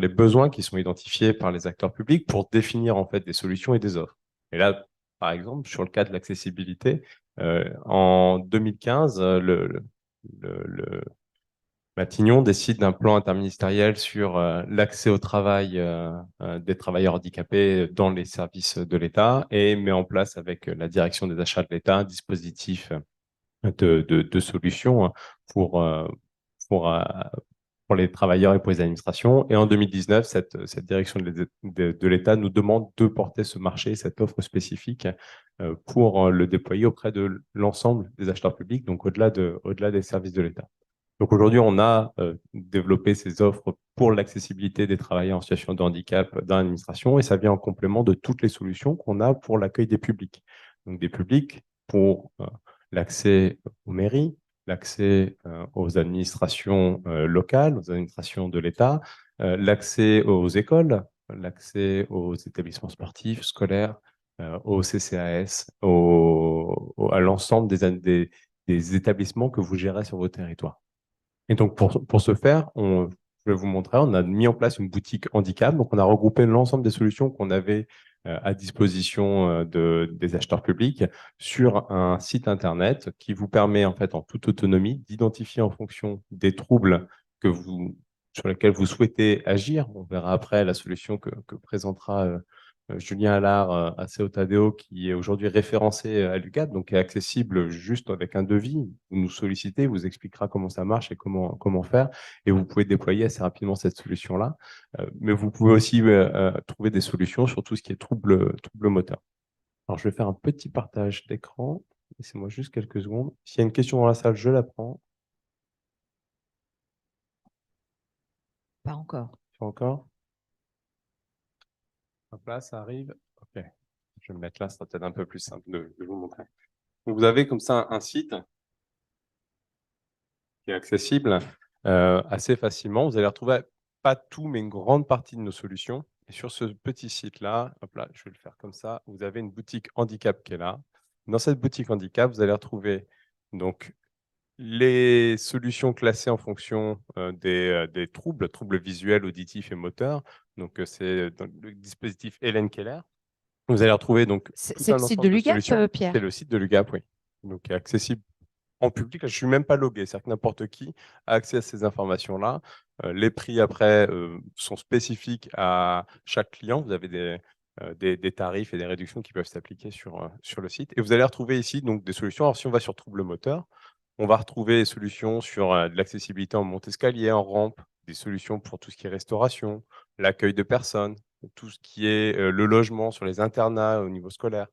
besoins qui sont identifiés par les acteurs publics pour définir en fait des solutions et des offres. Et là, par exemple, sur le cas de l'accessibilité, en 2015, Matignon décide d'un plan interministériel sur l'accès au travail des travailleurs handicapés dans les services de l'État et met en place avec la direction des achats de l'État un dispositif de solutions pour les travailleurs et pour les administrations. Et en 2019, cette direction de l'État nous demande de porter ce marché, cette offre spécifique pour le déployer auprès de l'ensemble des acheteurs publics, donc au-delà des services de l'État. Donc aujourd'hui, on a développé ces offres pour l'accessibilité des travailleurs en situation de handicap dans l'administration, et ça vient en complément de toutes les solutions qu'on a pour l'accueil des publics. Donc des publics pour l'accès aux mairies, l'accès aux administrations locales, aux administrations de l'État, l'accès aux écoles, l'accès aux établissements sportifs, scolaires, au CCAS, à l'ensemble des établissements que vous gérez sur vos territoires. Et donc, pour ce faire, je vais vous montrer, on a mis en place une boutique handicap. Donc, on a regroupé l'ensemble des solutions qu'on avait à disposition des acheteurs publics sur un site Internet qui vous permet, en fait, en toute autonomie, d'identifier en fonction des troubles sur lesquels vous souhaitez agir. On verra après la solution que présentera Julien Allard à CO Tadeo, qui est aujourd'hui référencé à l'UGAP, donc est accessible juste avec un devis. Vous nous sollicitez, vous expliquera comment ça marche et comment faire, et vous pouvez déployer assez rapidement cette solution-là. Mais vous pouvez aussi trouver des solutions sur tout ce qui est troubles moteurs. Alors, je vais faire un petit partage d'écran. Laissez-moi juste quelques secondes. S'il y a une question dans la salle, je la prends. Pas encore. Pas encore? Hop là, ça arrive. OK. Je vais me mettre là, ça sera peut-être un peu plus simple de vous montrer. Donc, vous avez comme ça un site qui est accessible assez facilement. Vous allez retrouver pas tout, mais une grande partie de nos solutions. Et sur ce petit site-là, hop là, je vais le faire comme ça, vous avez une boutique handicap qui est là. Dans cette boutique handicap, vous allez retrouver donc les solutions classées en fonction des troubles visuels, auditifs et moteurs. Donc, c'est dans le dispositif Hélène Keller. Vous allez retrouver donc C'est le site de l'UGAP, Pierre? C'est le site de l'UGAP, oui. Donc, qui est accessible en public. Je ne suis même pas logué, c'est-à-dire que n'importe qui a accès à ces informations-là. Les prix, après, sont spécifiques à chaque client. Vous avez des tarifs et des réductions qui peuvent s'appliquer sur le site. Et vous allez retrouver ici donc, des solutions. Alors, si on va sur troubles moteurs, on va retrouver des solutions sur de l'accessibilité en monte-escalier, en rampe, des solutions pour tout ce qui est restauration, l'accueil de personnes, tout ce qui est le logement sur les internats au niveau scolaire.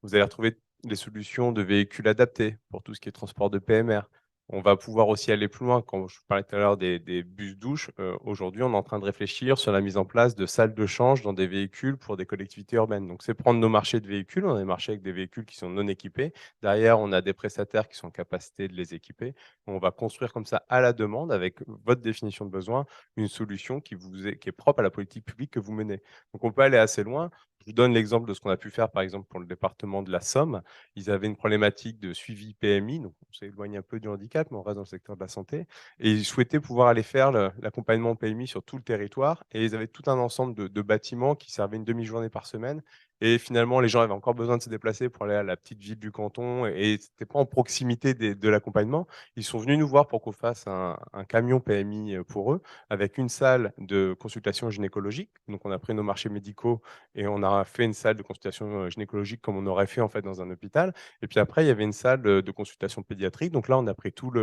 Vous allez retrouver des solutions de véhicules adaptés pour tout ce qui est transport de PMR. On va pouvoir aussi aller plus loin. Quand je parlais tout à l'heure des bus-douches, aujourd'hui, on est en train de réfléchir sur la mise en place de salles de change dans des véhicules pour des collectivités urbaines. Donc, c'est prendre nos marchés de véhicules. On a des marchés avec des véhicules qui sont non équipés. Derrière, on a des prestataires qui sont en capacité de les équiper. On va construire comme ça, à la demande, avec votre définition de besoin, une solution qui est propre à la politique publique que vous menez. Donc, on peut aller assez loin. Je vous donne l'exemple de ce qu'on a pu faire, par exemple, pour le département de la Somme. Ils avaient une problématique de suivi PMI, donc on s'éloigne un peu du handicap, mais on reste dans le secteur de la santé. Et ils souhaitaient pouvoir aller faire l'accompagnement PMI sur tout le territoire. Et ils avaient tout un ensemble de bâtiments qui servaient une demi-journée par semaine. Et finalement, les gens avaient encore besoin de se déplacer pour aller à la petite ville du canton et c'était pas en proximité de l'accompagnement. Ils sont venus nous voir pour qu'on fasse un camion PMI pour eux, avec une salle de consultation gynécologique. Donc, on a pris nos marchés médicaux et on a fait une salle de consultation gynécologique comme on aurait fait en fait dans un hôpital. Et puis après, il y avait une salle de consultation pédiatrique. Donc là, on a pris toute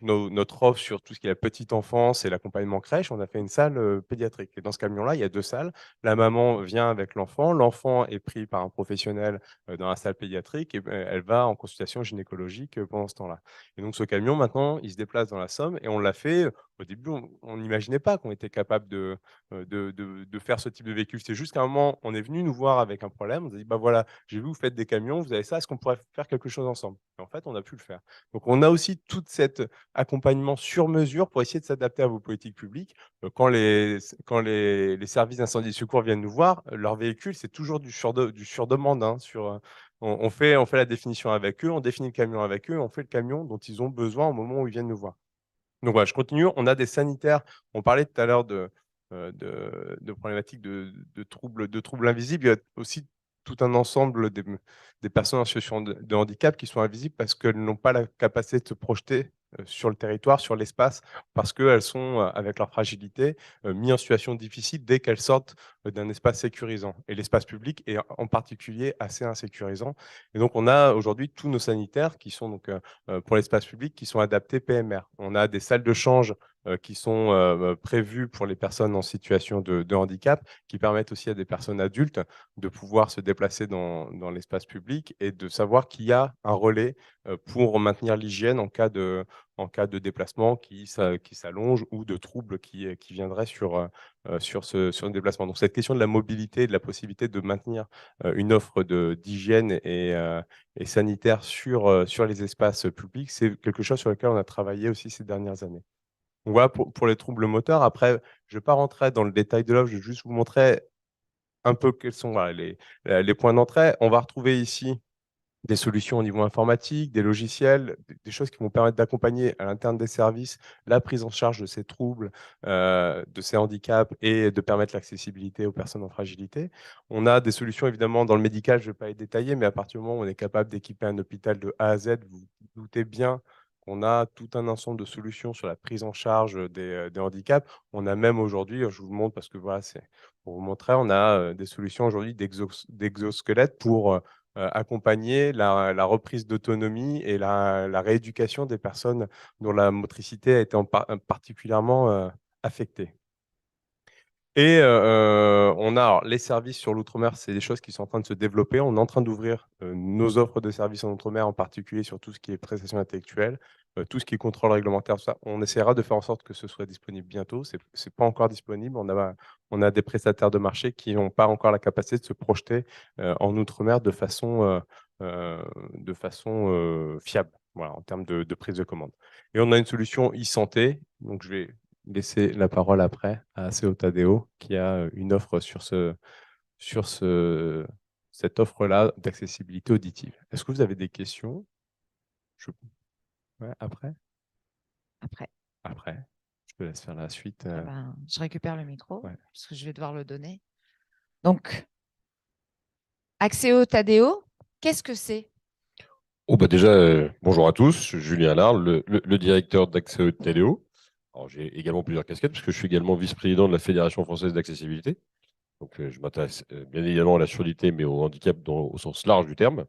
notre offre sur tout ce qui est la petite enfance et l'accompagnement crèche. On a fait une salle pédiatrique. Et dans ce camion-là, il y a 2 salles. La maman vient avec l'enfant. L'enfant est pris par un professionnel dans la salle pédiatrique et elle va en consultation gynécologique pendant ce temps-là. Et donc, ce camion, maintenant, il se déplace dans la Somme et on l'a fait. Au début, on n'imaginait pas qu'on était capable de faire ce type de véhicule. C'est juste qu'à un moment, on est venu nous voir avec un problème. On a dit, bah voilà, j'ai vu, vous faites des camions, vous avez ça, est-ce qu'on pourrait faire quelque chose ensemble? Et en fait, on a pu le faire. Donc, on a aussi tout cet accompagnement sur mesure pour essayer de s'adapter à vos politiques publiques. Quand les services d'incendie et secours viennent nous voir, leur véhicule, c'est toujours du sur-demande. Hein, on fait la définition avec eux, on définit le camion avec eux, on fait le camion dont ils ont besoin au moment où ils viennent nous voir. Donc voilà, je continue. On a des sanitaires. On parlait tout à l'heure de problématiques de troubles invisibles. Il y a aussi tout un ensemble des personnes en situation de handicap qui sont invisibles parce qu'elles n'ont pas la capacité de se projeter sur le territoire, sur l'espace, parce qu'elles sont, avec leur fragilité, mises en situation difficile dès qu'elles sortent d'un espace sécurisant. Et l'espace public est en particulier assez insécurisant. Et donc, on a aujourd'hui tous nos sanitaires qui sont donc pour l'espace public qui sont adaptés PMR. On a des salles de change qui sont prévues pour les personnes en situation de handicap, qui permettent aussi à des personnes adultes de pouvoir se déplacer dans l'espace public et de savoir qu'il y a un relais pour maintenir l'hygiène en cas de déplacement qui s'allonge ou de troubles qui viendraient sur ce déplacement. Donc, cette question de la mobilité et de la possibilité de maintenir une offre d'hygiène et sanitaire sur les espaces publics, c'est quelque chose sur lequel on a travaillé aussi ces dernières années. Donc voilà pour les troubles moteurs. Après, je ne vais pas rentrer dans le détail de l'offre, je vais juste vous montrer un peu quels sont les points d'entrée. On va retrouver ici des solutions au niveau informatique, des logiciels, des choses qui vont permettre d'accompagner à l'interne des services la prise en charge de ces troubles, de ces handicaps et de permettre l'accessibilité aux personnes en fragilité. On a des solutions évidemment dans le médical, je ne vais pas les détailler, mais à partir du moment où on est capable d'équiper un hôpital de A à Z, vous vous doutez bien qu'on a tout un ensemble de solutions sur la prise en charge des handicaps. On a même aujourd'hui, je vous le montre parce que voilà, c'est pour vous montrer, on a des solutions aujourd'hui d'exosquelettes pour accompagner la reprise d'autonomie et la rééducation des personnes dont la motricité a été particulièrement affectée. Et on a alors, les services sur l'outre-mer, c'est des choses qui sont en train de se développer. On est en train d'ouvrir nos offres de services en outre-mer, en particulier sur tout ce qui est prestations intellectuelles, tout ce qui est contrôle réglementaire, tout ça. On essaiera de faire en sorte que ce soit disponible bientôt. Ce n'est pas encore disponible. On a des prestataires de marché qui n'ont pas encore la capacité de se projeter en outre-mer de façon fiable, voilà, en termes de prise de commande. Et on a une solution e-santé. Donc, je vais laisser la parole après à ACO Tadeo qui a une offre sur cette offre-là d'accessibilité auditive. Est-ce que vous avez des questions? Ouais, après? Après. Je te laisse faire la suite. Je récupère le micro Ouais. parce que je vais devoir le donner. Donc, ACO Tadeo, qu'est-ce que c'est? Oh bah déjà, bonjour à tous, je suis Julien Allard, le directeur d'ACO Tadeo. Alors, j'ai également plusieurs casquettes, parce que je suis également vice-président de la Fédération française d'accessibilité. Donc, je m'intéresse bien évidemment à la surdité, mais au handicap au sens large du terme.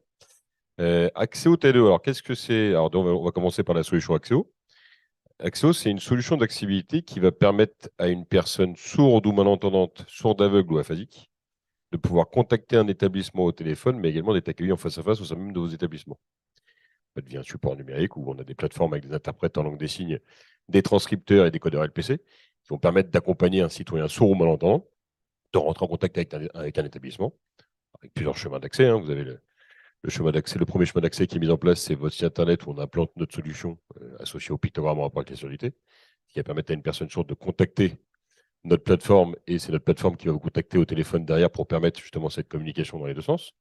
ACO Tadeo, alors qu'est-ce que c'est? Alors, on va commencer par la solution ACO. ACO, c'est une solution d'accessibilité qui va permettre à une personne sourde ou malentendante, sourde, aveugle ou aphasique, de pouvoir contacter un établissement au téléphone, mais également d'être accueilli en face à face au sein même de vos établissements. Ça devient un support numérique où on a des plateformes avec des interprètes en langue des signes, des transcripteurs et des codeurs LPC qui vont permettre d'accompagner un citoyen sourd ou malentendant de rentrer en contact avec un établissement, avec plusieurs chemins d'accès. Hein. Vous avez le chemin d'accès, le premier chemin d'accès qui est mis en place, c'est votre site internet où on implante notre solution associée au pictogramme en rapport avec la surdité, qui va permettre à une personne sourde de contacter notre plateforme, et c'est notre plateforme qui va vous contacter au téléphone derrière pour permettre justement cette communication dans les deux sens.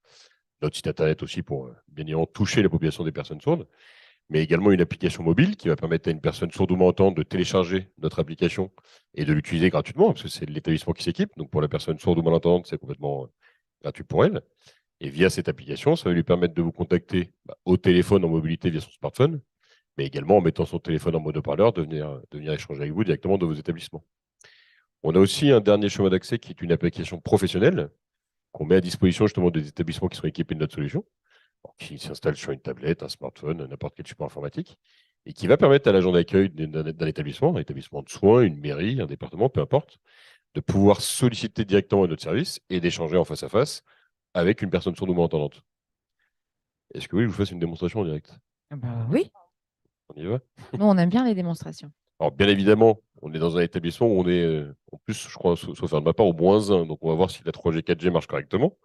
Notre site internet aussi pour bien évidemment toucher la population des personnes sourdes, mais également une application mobile qui va permettre à une personne sourde ou malentendante de télécharger notre application et de l'utiliser gratuitement, parce que c'est l'établissement qui s'équipe. Donc pour la personne sourde ou malentendante, c'est complètement gratuit pour elle. Et via cette application, ça va lui permettre de vous contacter au téléphone, en mobilité via son smartphone, mais également en mettant son téléphone en mode haut-parleur, de venir échanger avec vous directement de vos établissements. On a aussi un dernier chemin d'accès qui est une application professionnelle qu'on met à disposition justement des établissements qui sont équipés de notre solution, qui s'installe sur une tablette, un smartphone, n'importe quel support informatique, et qui va permettre à l'agent d'accueil d'un établissement, un établissement de soins, une mairie, un département, peu importe, de pouvoir solliciter directement notre service et d'échanger en face à face avec une personne sourde ou malentendante. Est-ce que oui, je vous fasse une démonstration en direct? Oui. On y va? Nous, on aime bien les démonstrations. Alors, bien évidemment, on est dans un établissement où on est, en plus, je crois, sauf faire de ma part, au -1. Donc, on va voir si la 3G, 4G marche correctement.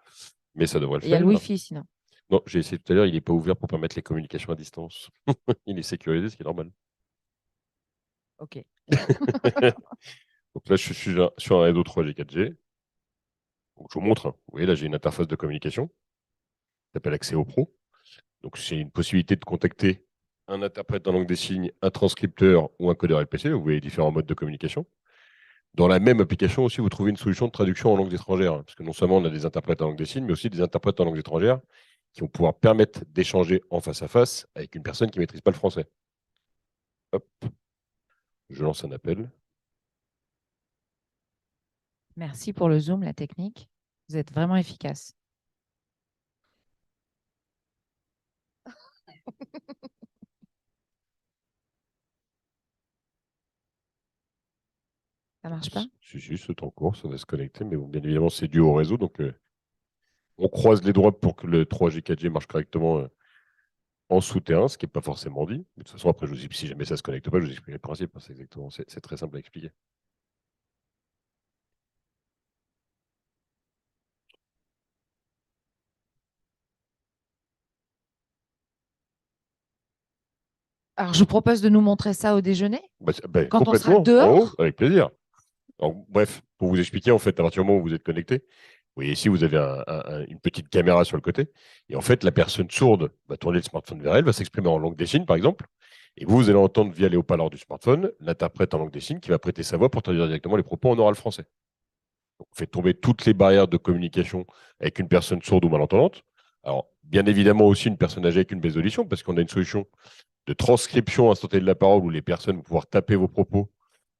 Mais ça devrait le Il y a faire. le Wi-Fi, sinon. Non, j'ai essayé tout à l'heure, il n'est pas ouvert pour permettre les communications à distance. Il est sécurisé, ce qui est normal. OK. Donc là, je suis sur un réseau 3G, 4G. Donc, je vous montre. Vous voyez, là, j'ai une interface de communication qui s'appelle Accéo Pro. Donc, c'est une possibilité de contacter un interprète en langue des signes, un transcripteur ou un codeur LPC. Vous voyez différents modes de communication. Dans la même application aussi, vous trouvez une solution de traduction en langues étrangères. Parce que non seulement on a des interprètes en langue des signes, mais aussi des interprètes en langues étrangères qui vont pouvoir permettre d'échanger en face à face avec une personne qui ne maîtrise pas le français. Hop. Je lance un appel. Merci pour le Zoom, la technique. Vous êtes vraiment efficace. Ça marche pas? Si, c'est en cours, ça va se connecter, mais bon, bien évidemment, c'est dû au réseau. Donc, on croise les doigts pour que le 3G, 4G marche correctement en souterrain, ce qui n'est pas forcément dit. Mais de toute façon, après, si jamais ça ne se connecte pas, je vous expliquerai le principe. C'est très simple à expliquer. Alors, je vous propose de nous montrer ça au déjeuner. Quand on sera Complètement, dehors. en haut, avec plaisir. Alors, bref, pour vous expliquer, en fait, à partir du moment où vous êtes connecté, vous voyez ici, vous avez une petite caméra sur le côté. Et en fait, la personne sourde va tourner le smartphone vers elle, va s'exprimer en langue des signes, par exemple. Et vous allez entendre via les haut-parleurs du smartphone l'interprète en langue des signes qui va prêter sa voix pour traduire directement les propos en oral français. Donc, on fait tomber toutes les barrières de communication avec une personne sourde ou malentendante. Alors, bien évidemment, aussi une personne âgée avec une baisse d'audition, parce qu'on a une solution de transcription instantanée de la parole où les personnes vont pouvoir taper vos propos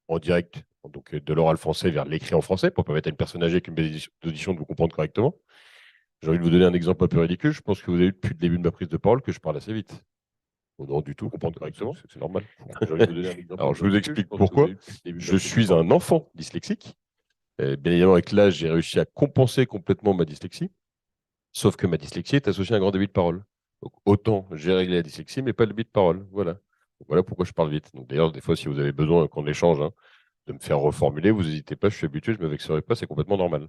en direct, donc de l'oral français vers l'écrit en français, pour permettre à une personne âgée avec une baisse d'audition de vous comprendre correctement. J'ai envie de vous donner un exemple un peu ridicule. Je pense que vous avez eu depuis le début de ma prise de parole que je parle assez vite. Non, du tout, comprendre correctement, c'est normal. Alors, je vous explique pourquoi. Je suis un enfant dyslexique. Bien évidemment, avec l'âge, j'ai réussi à compenser complètement ma dyslexie. Sauf que ma dyslexie est associée à un grand débit de parole. Donc, autant j'ai réglé la dyslexie, mais pas le débit de parole. Voilà. Donc, voilà pourquoi je parle vite. Donc, d'ailleurs, des fois, si vous avez besoin qu'on échange, de me faire reformuler, vous n'hésitez pas, je suis habitué, je ne me vexerai pas, c'est complètement normal.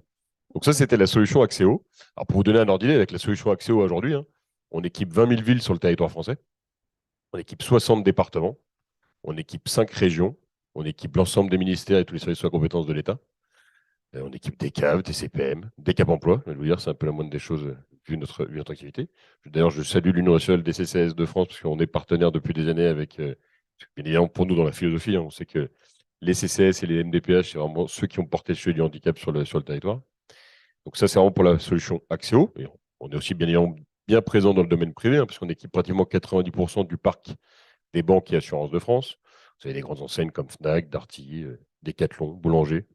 Donc ça, c'était la solution Accéo. Alors pour vous donner un ordre d'idée, avec la solution Accéo aujourd'hui, on équipe 20 000 villes sur le territoire français, on équipe 60 départements, on équipe 5 régions, on équipe l'ensemble des ministères et tous les services sous la compétence de l'État, on équipe des CAF, des CPM, des Cap Emploi, je vais vous dire, c'est un peu la moindre des choses vu notre activité. D'ailleurs, je salue l'Union nationale des CCAS de France, parce qu'on est partenaire depuis des années avec, bien évidemment pour nous dans la philosophie, on sait que les CCS et les MDPH, c'est vraiment ceux qui ont porté le sujet du handicap sur le territoire. Donc ça, c'est vraiment pour la solution Accéo. Et on est aussi bien présent dans le domaine privé, puisqu'on équipe pratiquement 90% du parc des banques et assurances de France. Vous avez des grandes enseignes comme Fnac, Darty, Decathlon, Boulanger,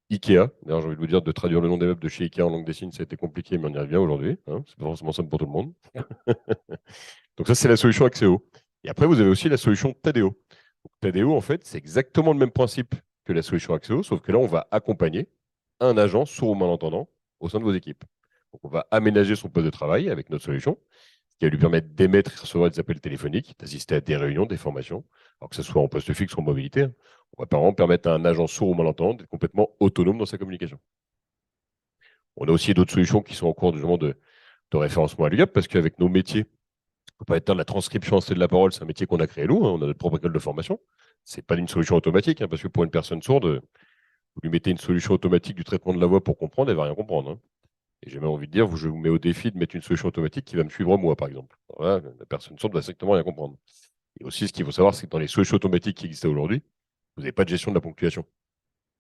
Ikea. D'ailleurs, j'ai envie de vous dire, de traduire le nom des meubles de chez Ikea en langue des signes, ça a été compliqué, mais on y revient aujourd'hui. C'est pas forcément simple pour tout le monde. Donc ça, c'est la solution Accéo. Et après, vous avez aussi la solution Tadeo. Tadeo, en fait, c'est exactement le même principe que la solution Accéo, sauf que là, on va accompagner un agent sourd ou malentendant au sein de vos équipes. Donc, on va aménager son poste de travail avec notre solution, ce qui va lui permettre d'émettre et recevoir des appels téléphoniques, d'assister à des réunions, des formations, alors que ce soit en poste fixe ou en mobilité. On va vraiment permettre à un agent sourd ou malentendant d'être complètement autonome dans sa communication. On a aussi d'autres solutions qui sont en cours de référencement à l'UGAP, parce qu'avec nos métiers, on peut être la transcription instantanée de la parole, c'est un métier qu'on a créé nous, on a notre propre école de formation. Ce n'est pas une solution automatique, parce que pour une personne sourde, vous lui mettez une solution automatique du traitement de la voix pour comprendre, elle ne va rien comprendre. Et j'ai même envie de dire, je vous mets au défi de mettre une solution automatique qui va me suivre moi, par exemple. Voilà, la personne sourde va strictement rien comprendre. Et aussi, ce qu'il faut savoir, c'est que dans les solutions automatiques qui existent aujourd'hui, vous n'avez pas de gestion de la ponctuation.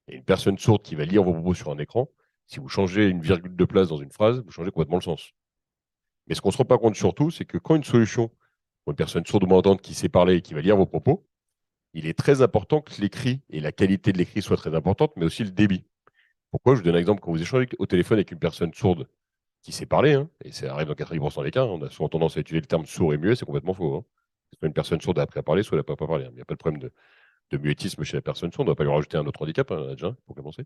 Et une personne sourde qui va lire vos propos sur un écran, Si vous changez une virgule de place dans une phrase, vous changez complètement le sens. Mais ce qu'on ne se rend pas compte surtout, c'est que quand une solution pour une personne sourde ou malentendante qui sait parler et qui va lire vos propos, il est très important que l'écrit et la qualité de l'écrit soient très importantes, mais aussi le débit. Pourquoi? Je vous donne un exemple. Quand vous échangez au téléphone avec une personne sourde qui sait parler, hein, et ça arrive dans 90% des cas, on a souvent tendance à utiliser le terme sourd et muet, c'est complètement faux. Hein. Soit une personne sourde a appris à parler, soit elle n'a pas parlé. Il n'y a pas de problème de muettisme chez la personne sourde. On ne va pas lui rajouter un autre handicap, hein, déjà, pour commencer.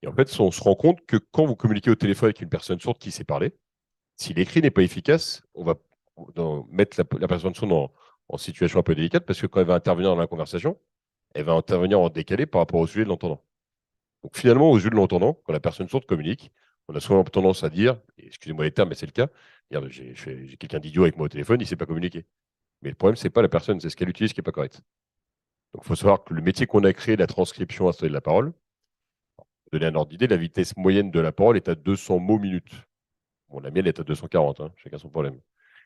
Et en fait, on se rend compte que quand vous communiquez au téléphone avec une personne sourde qui sait parler, si l'écrit n'est pas efficace, on va mettre la personne sourde en situation un peu délicate parce que quand elle va intervenir dans la conversation, elle va intervenir en décalé par rapport au sujet de l'entendant. Donc finalement, au sujet de l'entendant, quand la personne sourde communique, on a souvent tendance à dire, excusez-moi les termes, mais c'est le cas, j'ai quelqu'un d'idiot avec moi au téléphone, il ne sait pas communiquer. Mais le problème, ce n'est pas la personne, c'est ce qu'elle utilise qui n'est pas correct. Donc il faut savoir que le métier qu'on a créé, la transcription instantanée de la parole, pour donner un ordre d'idée, la vitesse moyenne de la parole est à 200 mots minutes. Bon, la mienne est à 240, hein, chacun son problème.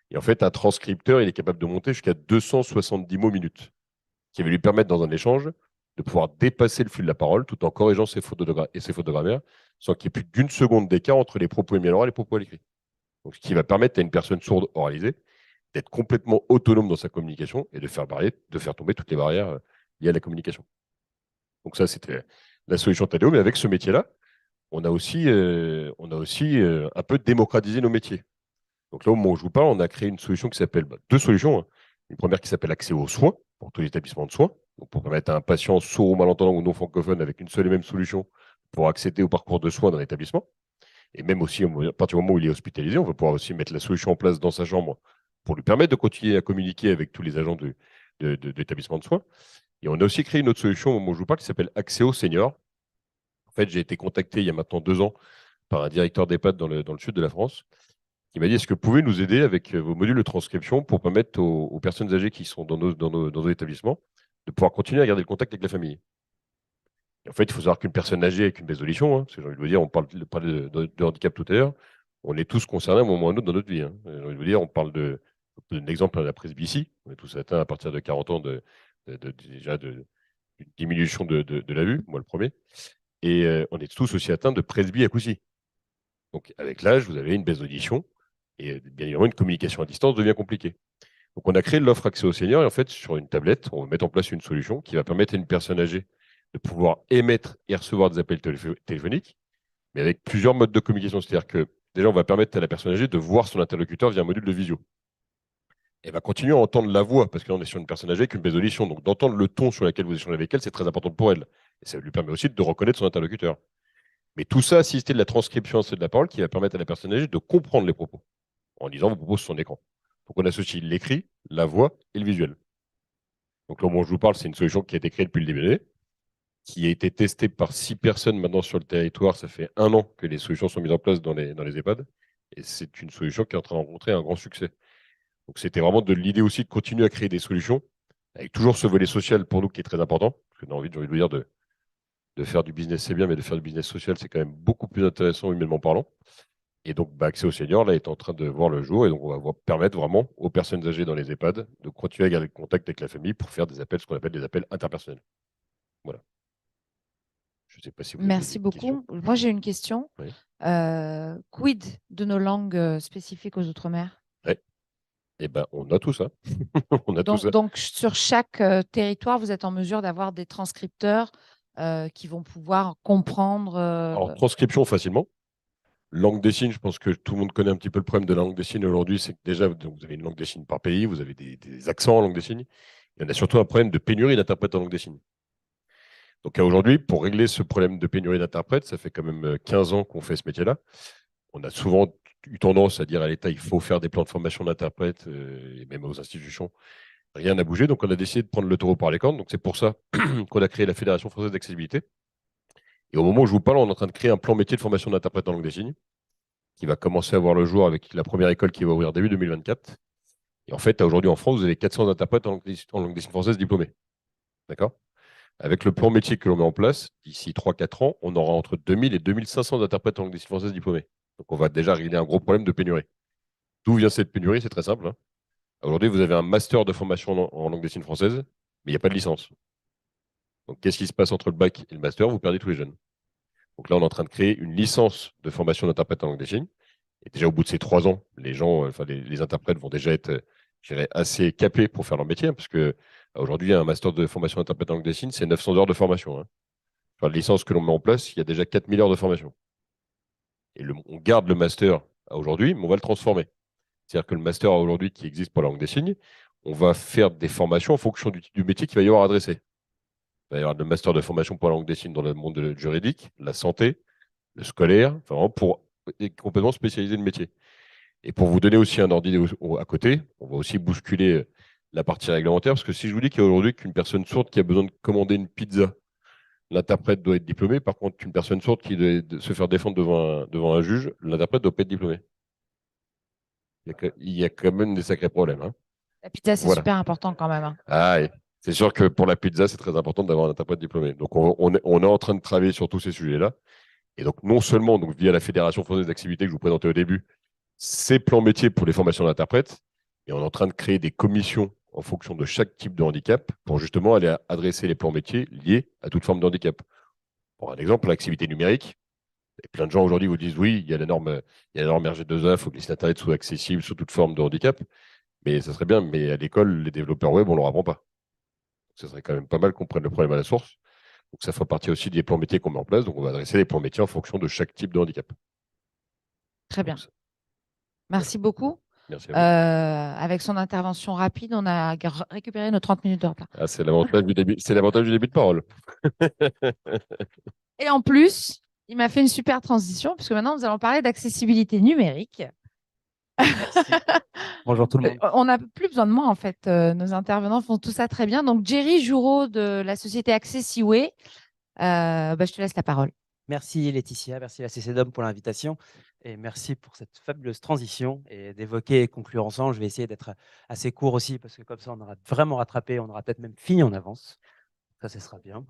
Et en fait, un transcripteur, il est capable de monter jusqu'à 270 mots minutes, qui va lui permettre, dans un échange, de pouvoir dépasser le flux de la parole tout en corrigeant ses fautes de grammaire, sans qu'il y ait plus d'une seconde d'écart entre les propos émis à l'oral et les propos à l'écrit. Donc, ce qui va permettre à une personne sourde oralisée d'être complètement autonome dans sa communication et de faire tomber toutes les barrières liées à la communication. Donc ça, c'était la solution Taléo, mais avec ce métier-là, on a aussi un peu démocratisé nos métiers. Donc là, au moment où je vous parle, on a créé une solution qui s'appelle, deux solutions. Hein. Une première qui s'appelle accès aux soins, pour tous les établissements de soins, donc pour permettre à un patient sourd ou malentendant ou non francophone avec une seule et même solution pour accéder au parcours de soins dans l'établissement. Et même aussi, à partir du moment où il est hospitalisé, on va pouvoir aussi mettre la solution en place dans sa chambre pour lui permettre de continuer à communiquer avec tous les agents de l'établissement de soins. Et on a aussi créé une autre solution au moment où je vous parle qui s'appelle accès aux seniors. En fait, j'ai été contacté il y a maintenant 2 ans par un directeur d'EHPAD dans le sud de la France qui m'a dit, est-ce que vous pouvez nous aider avec vos modules de transcription pour permettre aux personnes âgées qui sont dans nos établissements de pouvoir continuer à garder le contact avec la famille. Et en fait, il faut savoir qu'une personne âgée avec une baisse d'audition, hein, parce que j'ai envie de vous dire, on parle de handicap tout à l'heure, on est tous concernés à un moment ou à un autre dans notre vie. Hein. J'ai envie de vous dire, on parle d'un exemple à la presbytie, on est tous atteints à partir de 40 ans déjà d'une diminution de la vue, moi le premier, et on est tous aussi atteints de presbyacousie. Donc avec l'âge, vous avez une baisse d'audition, et bien évidemment, une communication à distance devient compliquée. Donc, on a créé l'offre accès aux seniors et en fait, sur une tablette, on va mettre en place une solution qui va permettre à une personne âgée de pouvoir émettre et recevoir des appels téléphoniques, mais avec plusieurs modes de communication. C'est-à-dire que déjà, on va permettre à la personne âgée de voir son interlocuteur via un module de visio. Elle va continuer à entendre la voix, parce que là, on est sur une personne âgée avec une baisse d'audition. Donc, d'entendre le ton sur lequel vous échangez avec elle, c'est très important pour elle. Et ça lui permet aussi de reconnaître son interlocuteur. Mais tout ça assisté de la transcription de la parole qui va permettre à la personne âgée de comprendre les propos en lisant vos propos sur son écran. Donc, on associe l'écrit, la voix et le visuel. Donc, là, où je vous parle, c'est une solution qui a été créée depuis le début de l'année, qui a été testée par 6 personnes maintenant sur le territoire. Ça fait 1 an que les solutions sont mises en place dans les EHPAD. Et c'est une solution qui est en train de rencontrer un grand succès. Donc, c'était vraiment de l'idée aussi de continuer à créer des solutions, avec toujours ce volet social pour nous qui est très important. Parce que j'ai envie de vous dire de faire du business, c'est bien, mais de faire du business social, c'est quand même beaucoup plus intéressant humainement parlant. Et donc, accès aux seniors, là, est en train de voir le jour. Et donc, on va permettre vraiment aux personnes âgées dans les EHPAD de continuer à garder le contact avec la famille pour faire des appels, ce qu'on appelle des appels interpersonnels. Voilà. Je ne sais pas si vous Merci avez beaucoup. questions. Moi, j'ai une question. Oui. Quid de nos langues spécifiques aux Outre-mer? Oui. Eh bien, on a tout ça. On a tout ça. Donc, sur chaque territoire, vous êtes en mesure d'avoir des transcripteurs qui vont pouvoir comprendre. Alors, transcription facilement. Langue des signes, je pense que tout le monde connaît un petit peu le problème de la langue des signes aujourd'hui. C'est que déjà, donc, vous avez une langue des signes par pays, vous avez des accents en langue des signes. Il y en a surtout un problème de pénurie d'interprètes en langue des signes. Donc aujourd'hui, pour régler ce problème de pénurie d'interprètes, ça fait quand même 15 ans qu'on fait ce métier-là. On a souvent eu tendance à dire à l'État il faut faire des plans de formation d'interprètes, et même aux institutions. Rien n'a bougé, donc on a décidé de prendre le taureau par les cornes. Donc c'est pour ça qu'on a créé la Fédération française d'accessibilité. Et au moment où je vous parle, on est en train de créer un plan métier de formation d'interprète en langue des signes qui va commencer à voir le jour avec la première école qui va ouvrir début 2024. Et en fait, aujourd'hui en France, vous avez 400 interprètes en langue des signes française diplômés. D'accord ? Avec le plan métier que l'on met en place, d'ici 3-4 ans, on aura entre 2000 et 2500 interprètes en langue des signes française diplômés. Donc on va déjà régler un gros problème de pénurie. D'où vient cette pénurie? C'est très simple. Hein. Aujourd'hui, vous avez un master de formation en langue des signes française, mais il n'y a pas de licence. Donc qu'est-ce qui se passe entre le bac et le master? Vous perdez tous les jeunes. Donc là, on est en train de créer une licence de formation d'interprète en langue des signes. Et déjà, au bout de ces 3 ans, les gens, enfin, les interprètes vont déjà être, je dirais, assez capés pour faire leur métier, hein, parce que aujourd'hui, un master de formation d'interprète en langue des signes, c'est 900 heures de formation. Hein. Enfin, la licence que l'on met en place, il y a déjà 4000 heures de formation. Et on garde le master aujourd'hui, mais on va le transformer. C'est-à-dire que le master aujourd'hui qui existe pour la langue des signes, on va faire des formations en fonction du métier qu'il va y avoir adressé. Il va y avoir le master de formation pour la langue des signes dans le monde juridique, la santé, le scolaire, enfin, vraiment pour complètement spécialiser le métier. Et pour vous donner aussi un ordre à côté, on va aussi bousculer la partie réglementaire, parce que si je vous dis qu'il y a aujourd'hui qu'une personne sourde qui a besoin de commander une pizza, l'interprète doit être diplômé. Par contre, une personne sourde qui doit se faire défendre devant un juge, l'interprète ne doit pas être diplômé. Il y a quand même des sacrés problèmes. Hein. La pizza, c'est super important quand même. Hein. Ah, oui. C'est sûr que pour la pizza, c'est très important d'avoir un interprète diplômé. Donc, on est en train de travailler sur tous ces sujets-là. Et donc, non seulement donc, via la Fédération française d'activité que je vous présentais au début, ces plans métiers pour les formations d'interprètes, et on est en train de créer des commissions en fonction de chaque type de handicap pour justement aller adresser les plans métiers liés à toute forme de handicap. Pour un exemple, l'activité numérique, et plein de gens aujourd'hui vous disent oui, il y a la norme RG2A, il faut que les sites internet soient accessibles sous toute forme de handicap. Mais ça serait bien, mais à l'école, les développeurs web, on ne leur apprend pas. Ça serait quand même pas mal qu'on prenne le problème à la source. Donc ça fera partie aussi des plans métiers qu'on met en place. Donc on va adresser les plans métiers en fonction de chaque type de handicap. Très bien. Merci beaucoup. Merci à vous. Avec son intervention rapide, on a récupéré nos 30 minutes de retard. Ah, c'est l'avantage du début de parole. Et en plus, il m'a fait une super transition, puisque maintenant, nous allons parler d'accessibilité numérique. Bonjour tout le monde. On n'a plus besoin de moi, en fait. Nos intervenants font tout ça très bien. Donc, Jerry Joureau de la société Accessiway, je te laisse la parole. Merci Laetitia, merci à la CCDOM pour l'invitation et merci pour cette fabuleuse transition et d'évoquer et conclure ensemble. Je vais essayer d'être assez court aussi parce que comme ça, on aura vraiment rattrapé, on aura peut-être même fini en avance. Ça, ce sera bien.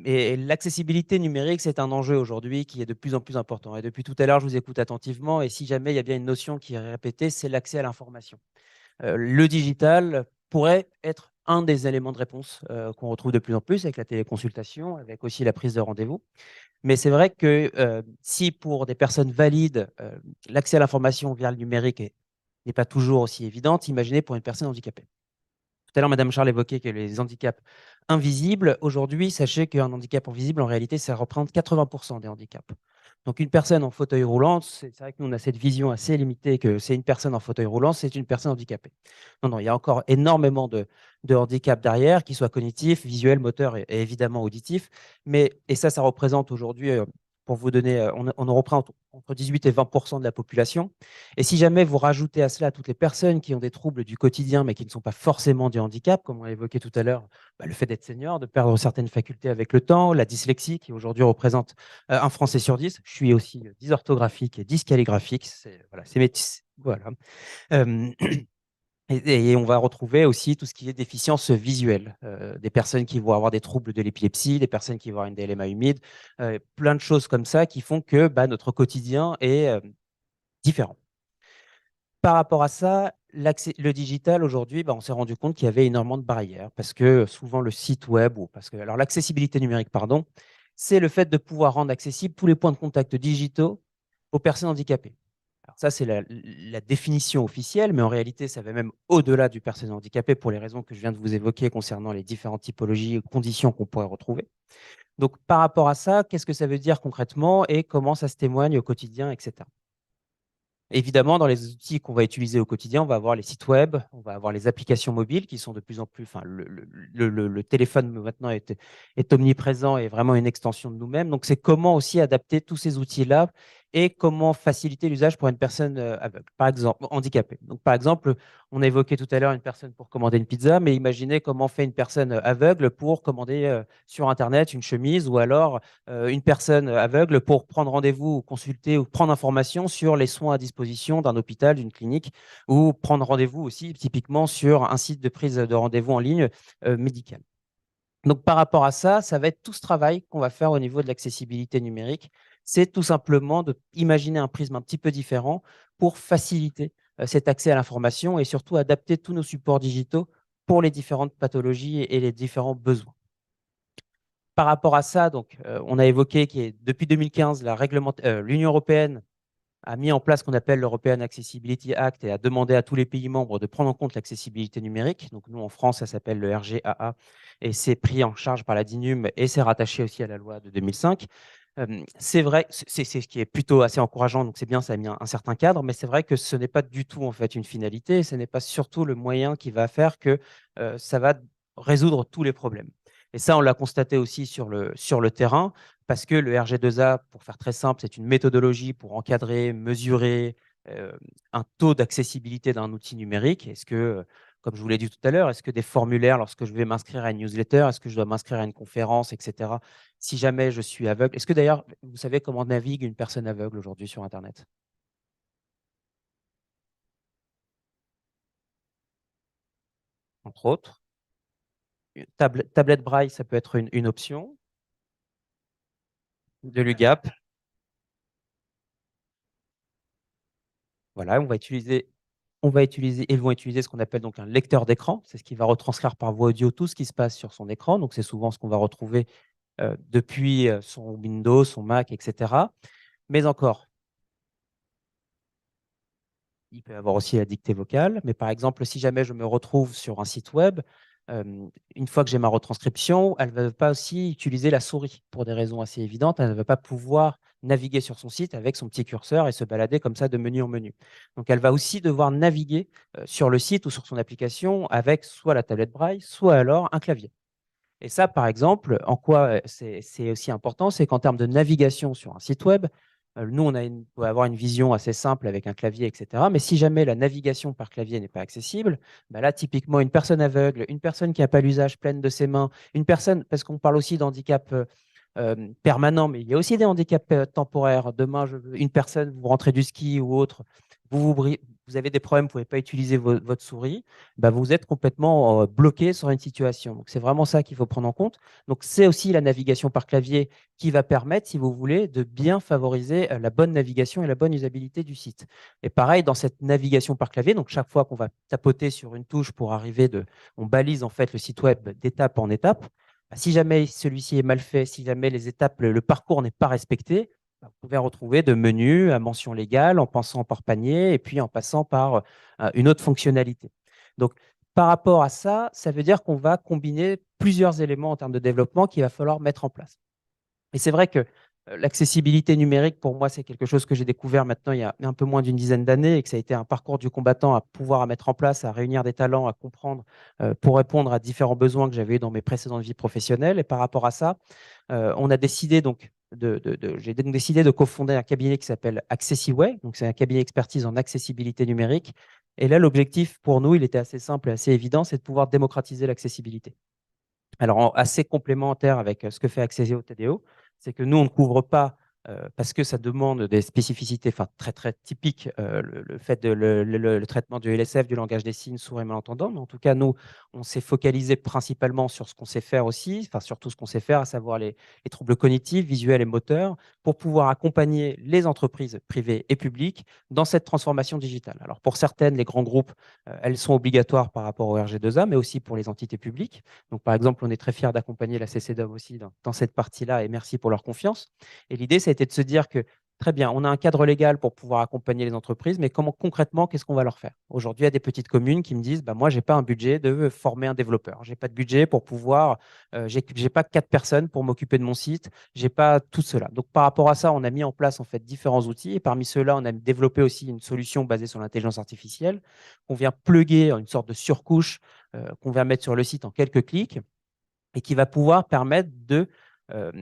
Et l'accessibilité numérique, c'est un enjeu aujourd'hui qui est de plus en plus important. Et depuis tout à l'heure, je vous écoute attentivement. Et si jamais il y a bien une notion qui est répétée, c'est l'accès à l'information. Le digital pourrait être un des éléments de réponse qu'on retrouve de plus en plus avec la téléconsultation, avec aussi la prise de rendez-vous. Mais c'est vrai que si pour des personnes valides, l'accès à l'information via le numérique n'est pas toujours aussi évident, imaginez pour une personne handicapée. Tout à l'heure, Madame Charles évoquait que les handicaps invisibles, aujourd'hui, sachez qu'un handicap invisible, en réalité, ça représente 80% des handicaps. Donc, une personne en fauteuil roulant, c'est vrai que nous, on a cette vision assez limitée que c'est une personne en fauteuil roulant, c'est une personne handicapée. Non, il y a encore énormément de handicaps derrière, qu'ils soient cognitifs, visuels, moteurs et évidemment auditifs. Et ça représente aujourd'hui, pour vous donner, on en représente entre 18 et 20% de la population. Et si jamais vous rajoutez à cela toutes les personnes qui ont des troubles du quotidien, mais qui ne sont pas forcément du handicap, comme on l'a évoqué tout à l'heure, le fait d'être senior, de perdre certaines facultés avec le temps, la dyslexie qui aujourd'hui représente un Français sur 10. Je suis aussi dysorthographique et dyscalligraphique. Voilà. Et on va retrouver aussi tout ce qui est déficience visuelle, des personnes qui vont avoir des troubles de l'épilepsie, des personnes qui vont avoir une DLMA humide, plein de choses comme ça qui font que notre quotidien est différent. Par rapport à ça, le digital aujourd'hui, on s'est rendu compte qu'il y avait énormément de barrières parce que souvent le site web, alors l'accessibilité numérique, pardon, c'est le fait de pouvoir rendre accessibles tous les points de contact digitaux aux personnes handicapées. Alors ça, c'est la définition officielle, mais en réalité, ça va même au-delà du personne handicapé pour les raisons que je viens de vous évoquer concernant les différentes typologies et conditions qu'on pourrait retrouver. Donc, par rapport à ça, qu'est-ce que ça veut dire concrètement et comment ça se témoigne au quotidien, etc. Évidemment, dans les outils qu'on va utiliser au quotidien, on va avoir les sites web, on va avoir les applications mobiles qui sont de plus en plus… le téléphone maintenant est omniprésent et vraiment une extension de nous-mêmes. Donc, c'est comment aussi adapter tous ces outils-là et comment faciliter l'usage pour une personne aveugle, par exemple, handicapée. Donc, par exemple, on a évoqué tout à l'heure une personne pour commander une pizza, mais imaginez comment fait une personne aveugle pour commander sur Internet une chemise ou alors une personne aveugle pour prendre rendez-vous ou consulter ou prendre information sur les soins à disposition d'un hôpital, d'une clinique ou prendre rendez-vous aussi typiquement sur un site de prise de rendez-vous en ligne médical. Donc, par rapport à ça, ça va être tout ce travail qu'on va faire au niveau de l'accessibilité numérique. C'est tout simplement d'imaginer un prisme un petit peu différent pour faciliter cet accès à l'information et surtout adapter tous nos supports digitaux pour les différentes pathologies et les différents besoins. par rapport à ça, donc, on a évoqué que depuis 2015, l'Union européenne a mis en place ce qu'on appelle l'European Accessibility Act et a demandé à tous les pays membres de prendre en compte l'accessibilité numérique. Donc nous, en France, ça s'appelle le RGAA et c'est pris en charge par la DINUM et c'est rattaché aussi à la loi de 2005. C'est vrai, c'est ce qui est plutôt assez encourageant, donc c'est bien, ça a mis un certain cadre, mais c'est vrai que ce n'est pas du tout en fait une finalité, ce n'est pas surtout le moyen qui va faire que ça va résoudre tous les problèmes. Et ça, on l'a constaté aussi sur le terrain, parce que le RG2A, pour faire très simple, c'est une méthodologie pour encadrer, mesurer un taux d'accessibilité d'un outil numérique. Est-ce que, comme je vous l'ai dit tout à l'heure, est-ce que des formulaires, lorsque je vais m'inscrire à une newsletter, est-ce que je dois m'inscrire à une conférence, etc., si jamais je suis aveugle? Est-ce que d'ailleurs, vous savez comment navigue une personne aveugle aujourd'hui sur Internet? Entre autres. Tablette braille, ça peut être une option. De l'UGAP. Voilà, ils vont utiliser ce qu'on appelle donc un lecteur d'écran. C'est ce qui va retranscrire par voie audio tout ce qui se passe sur son écran. Donc, c'est souvent ce qu'on va retrouver depuis son Windows, son Mac, etc. Mais encore, il peut y avoir aussi la dictée vocale. Mais par exemple, si jamais je me retrouve sur un site web, une fois que j'ai ma retranscription, elle ne va pas aussi utiliser la souris pour des raisons assez évidentes. Elle ne va pas pouvoir naviguer sur son site avec son petit curseur et se balader comme ça de menu en menu. Donc, elle va aussi devoir naviguer sur le site ou sur son application avec soit la tablette braille, soit alors un clavier. Et ça, par exemple, en quoi c'est aussi important, c'est qu'en termes de navigation sur un site web, nous, on peut avoir une vision assez simple avec un clavier, etc. Mais si jamais la navigation par clavier n'est pas accessible, bah là, typiquement, une personne aveugle, une personne qui n'a pas l'usage plein de ses mains, une personne, parce qu'on parle aussi d'handicap permanent, mais il y a aussi des handicaps temporaires. Demain, une personne, vous rentrez du ski ou autre, vous avez des problèmes, vous ne pouvez pas utiliser votre souris, bah vous êtes complètement bloqué sur une situation. Donc, c'est vraiment ça qu'il faut prendre en compte. Donc, c'est aussi la navigation par clavier qui va permettre, si vous voulez, de bien favoriser la bonne navigation et la bonne usabilité du site. Et pareil, dans cette navigation par clavier, donc chaque fois qu'on va tapoter sur une touche pour arriver on balise en fait le site web d'étape en étape. Bah, si jamais celui-ci est mal fait, si jamais les étapes, le parcours n'est pas respecté, vous pouvez retrouver de menus à mention légale en passant par panier et puis en passant par une autre fonctionnalité. Donc, par rapport à ça, ça veut dire qu'on va combiner plusieurs éléments en termes de développement qu'il va falloir mettre en place. Et c'est vrai que l'accessibilité numérique, pour moi, c'est quelque chose que j'ai découvert maintenant il y a un peu moins d'une dizaine d'années et que ça a été un parcours du combattant à pouvoir mettre en place, à réunir des talents, à comprendre pour répondre à différents besoins que j'avais eu dans mes précédentes vies professionnelles. Et par rapport à ça, on a décidé donc j'ai donc décidé de cofonder un cabinet qui s'appelle Accessiway. Donc, c'est un cabinet d'expertise en accessibilité numérique. Et là, l'objectif pour nous, il était assez simple et assez évident, c'est de pouvoir démocratiser l'accessibilité. Alors, assez complémentaire avec ce que fait Accessio TDO, c'est que nous, on ne couvre pas, parce que ça demande des spécificités très, très typiques, le fait de le traitement du LSF, du langage des signes, sourds et malentendants. Mais en tout cas, nous, on s'est focalisé principalement sur ce qu'on sait faire aussi, sur tout ce qu'on sait faire, à savoir les troubles cognitifs, visuels et moteurs, pour pouvoir accompagner les entreprises privées et publiques dans cette transformation digitale. Alors, pour certaines, les grands groupes, elles sont obligatoires par rapport au RG2A, mais aussi pour les entités publiques. Donc, par exemple, on est très fiers d'accompagner la CCDOV aussi dans cette partie-là, et merci pour leur confiance. Et l'idée, ça a été de se dire que, très bien, on a un cadre légal pour pouvoir accompagner les entreprises, mais comment concrètement, qu'est-ce qu'on va leur faire? Aujourd'hui, il y a des petites communes qui me disent, bah, moi, je n'ai pas un budget de former un développeur. Je n'ai pas de budget pour pouvoir, j'ai pas 4 personnes pour m'occuper de mon site, je n'ai pas tout cela. Donc, par rapport à ça, on a mis en place en fait différents outils. Et parmi ceux-là, on a développé aussi une solution basée sur l'intelligence artificielle qu'on vient plugger une sorte de surcouche qu'on vient mettre sur le site en quelques clics et qui va pouvoir permettre de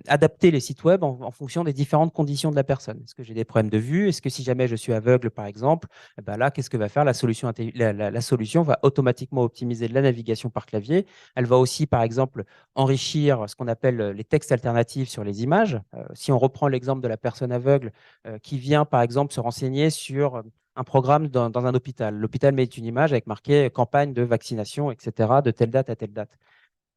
adapter les sites web en fonction des différentes conditions de la personne. Est-ce que j'ai des problèmes de vue? Est-ce que si jamais je suis aveugle, par exemple, ben là, qu'est-ce que va faire la solution? La solution va automatiquement optimiser la navigation par clavier. Elle va aussi, par exemple, enrichir ce qu'on appelle les textes alternatifs sur les images. Si on reprend l'exemple de la personne aveugle qui vient, par exemple, se renseigner sur un programme dans un hôpital. L'hôpital met une image avec marqué campagne de vaccination, etc., de telle date à telle date.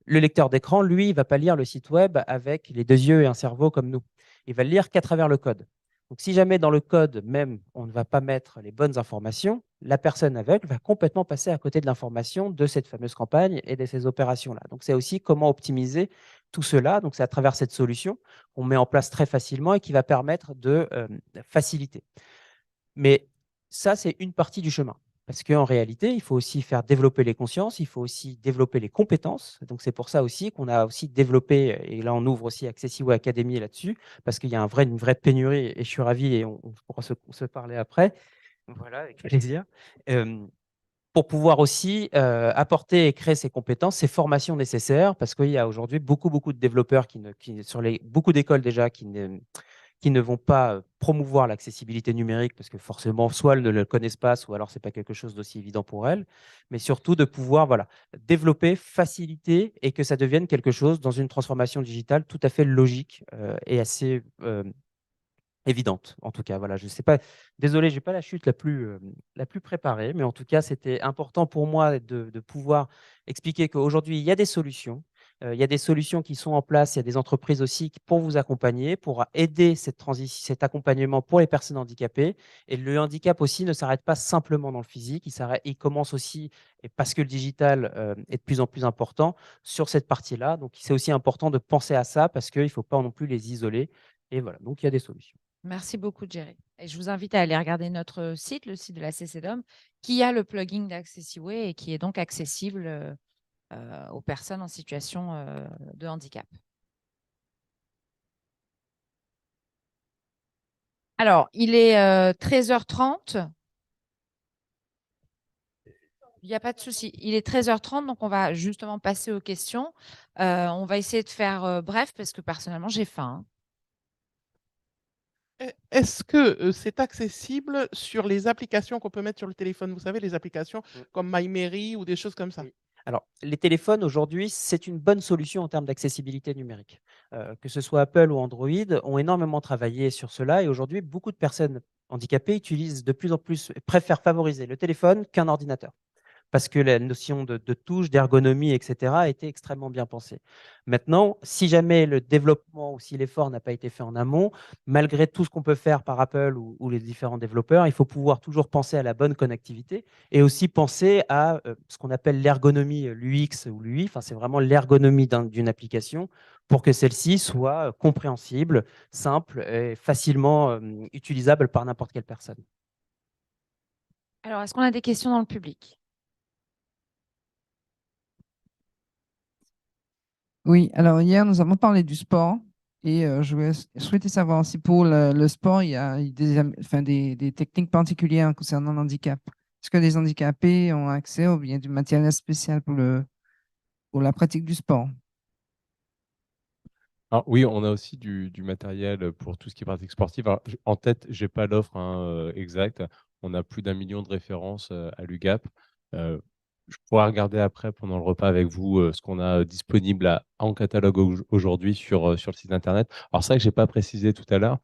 Le lecteur d'écran, lui, il ne va pas lire le site web avec les 2 yeux et un cerveau comme nous. Il va le lire qu'à travers le code. Donc, si jamais dans le code même, on ne va pas mettre les bonnes informations, la personne aveugle va complètement passer à côté de l'information de cette fameuse campagne et de ces opérations-là. Donc, c'est aussi comment optimiser tout cela. Donc, c'est à travers cette solution qu'on met en place très facilement et qui va permettre de faciliter. Mais ça, c'est une partie du chemin. Parce qu'en réalité, il faut aussi faire développer les consciences, il faut aussi développer les compétences. Donc, c'est pour ça aussi qu'on a aussi développé, et là, on ouvre aussi Accessiway Academy là-dessus, parce qu'il y a une vraie pénurie, et je suis ravi, et on pourra se parler après. Voilà, avec plaisir. Pour pouvoir aussi apporter et créer ces compétences, ces formations nécessaires, parce qu'il y a aujourd'hui beaucoup de développeurs beaucoup d'écoles déjà qui ne vont pas promouvoir l'accessibilité numérique parce que forcément, soit elles ne le connaissent pas, soit alors ce n'est pas quelque chose d'aussi évident pour elles, mais surtout de pouvoir développer, faciliter et que ça devienne quelque chose dans une transformation digitale tout à fait logique et assez évidente. En tout cas, voilà, je ne sais pas, désolé, je n'ai pas la chute la plus préparée, mais en tout cas, c'était important pour moi de pouvoir expliquer qu'aujourd'hui, il y a des solutions. Il y a des solutions qui sont en place, il y a des entreprises aussi pour vous accompagner, pour aider cet accompagnement pour les personnes handicapées. Et le handicap aussi ne s'arrête pas simplement dans le physique, il commence aussi, et parce que le digital est de plus en plus important, sur cette partie-là. Donc, c'est aussi important de penser à ça parce qu'il ne faut pas non plus les isoler. Et voilà, donc il y a des solutions. Merci beaucoup, Jerry. Et je vous invite à aller regarder notre site, le site de la CCDOM, qui a le plugin d'Accessiway et qui est donc accessible aux personnes en situation de handicap. Alors, il est 13h30. Il n'y a pas de souci. Il est 13h30, donc on va justement passer aux questions. On va essayer de faire bref parce que personnellement, j'ai faim. Est-ce que c'est accessible sur les applications qu'on peut mettre sur le téléphone? Vous savez, les applications comme MyMairie ou des choses comme ça. Alors, les téléphones, aujourd'hui, c'est une bonne solution en termes d'accessibilité numérique. Que ce soit Apple ou Android, ont énormément travaillé sur cela. Et aujourd'hui, beaucoup de personnes handicapées utilisent de plus en plus, préfèrent favoriser le téléphone qu'un ordinateur. Parce que la notion de touche, d'ergonomie, etc., a été extrêmement bien pensée. Maintenant, si jamais le développement ou si l'effort n'a pas été fait en amont, malgré tout ce qu'on peut faire par Apple ou les différents développeurs, il faut pouvoir toujours penser à la bonne connectivité et aussi penser à ce qu'on appelle l'ergonomie, l'UX ou l'UI, enfin, c'est vraiment l'ergonomie d'une application pour que celle-ci soit compréhensible, simple et facilement utilisable par n'importe quelle personne. Alors, est-ce qu'on a des questions dans le public? Oui, alors hier, nous avons parlé du sport et je souhaitais savoir si pour le sport, il y a des techniques particulières concernant l'handicap. Est-ce que les handicapés ont accès ou bien du matériel spécial pour la pratique du sport? Alors, oui, on a aussi du matériel pour tout ce qui est pratique sportive. Alors, en tête, je n'ai pas l'offre exacte. On a plus d'1 million de références à l'UGAP. Je pourrais regarder après pendant le repas avec vous ce qu'on a disponible en catalogue aujourd'hui sur le site internet. Alors, c'est vrai que je n'ai pas précisé tout à l'heure.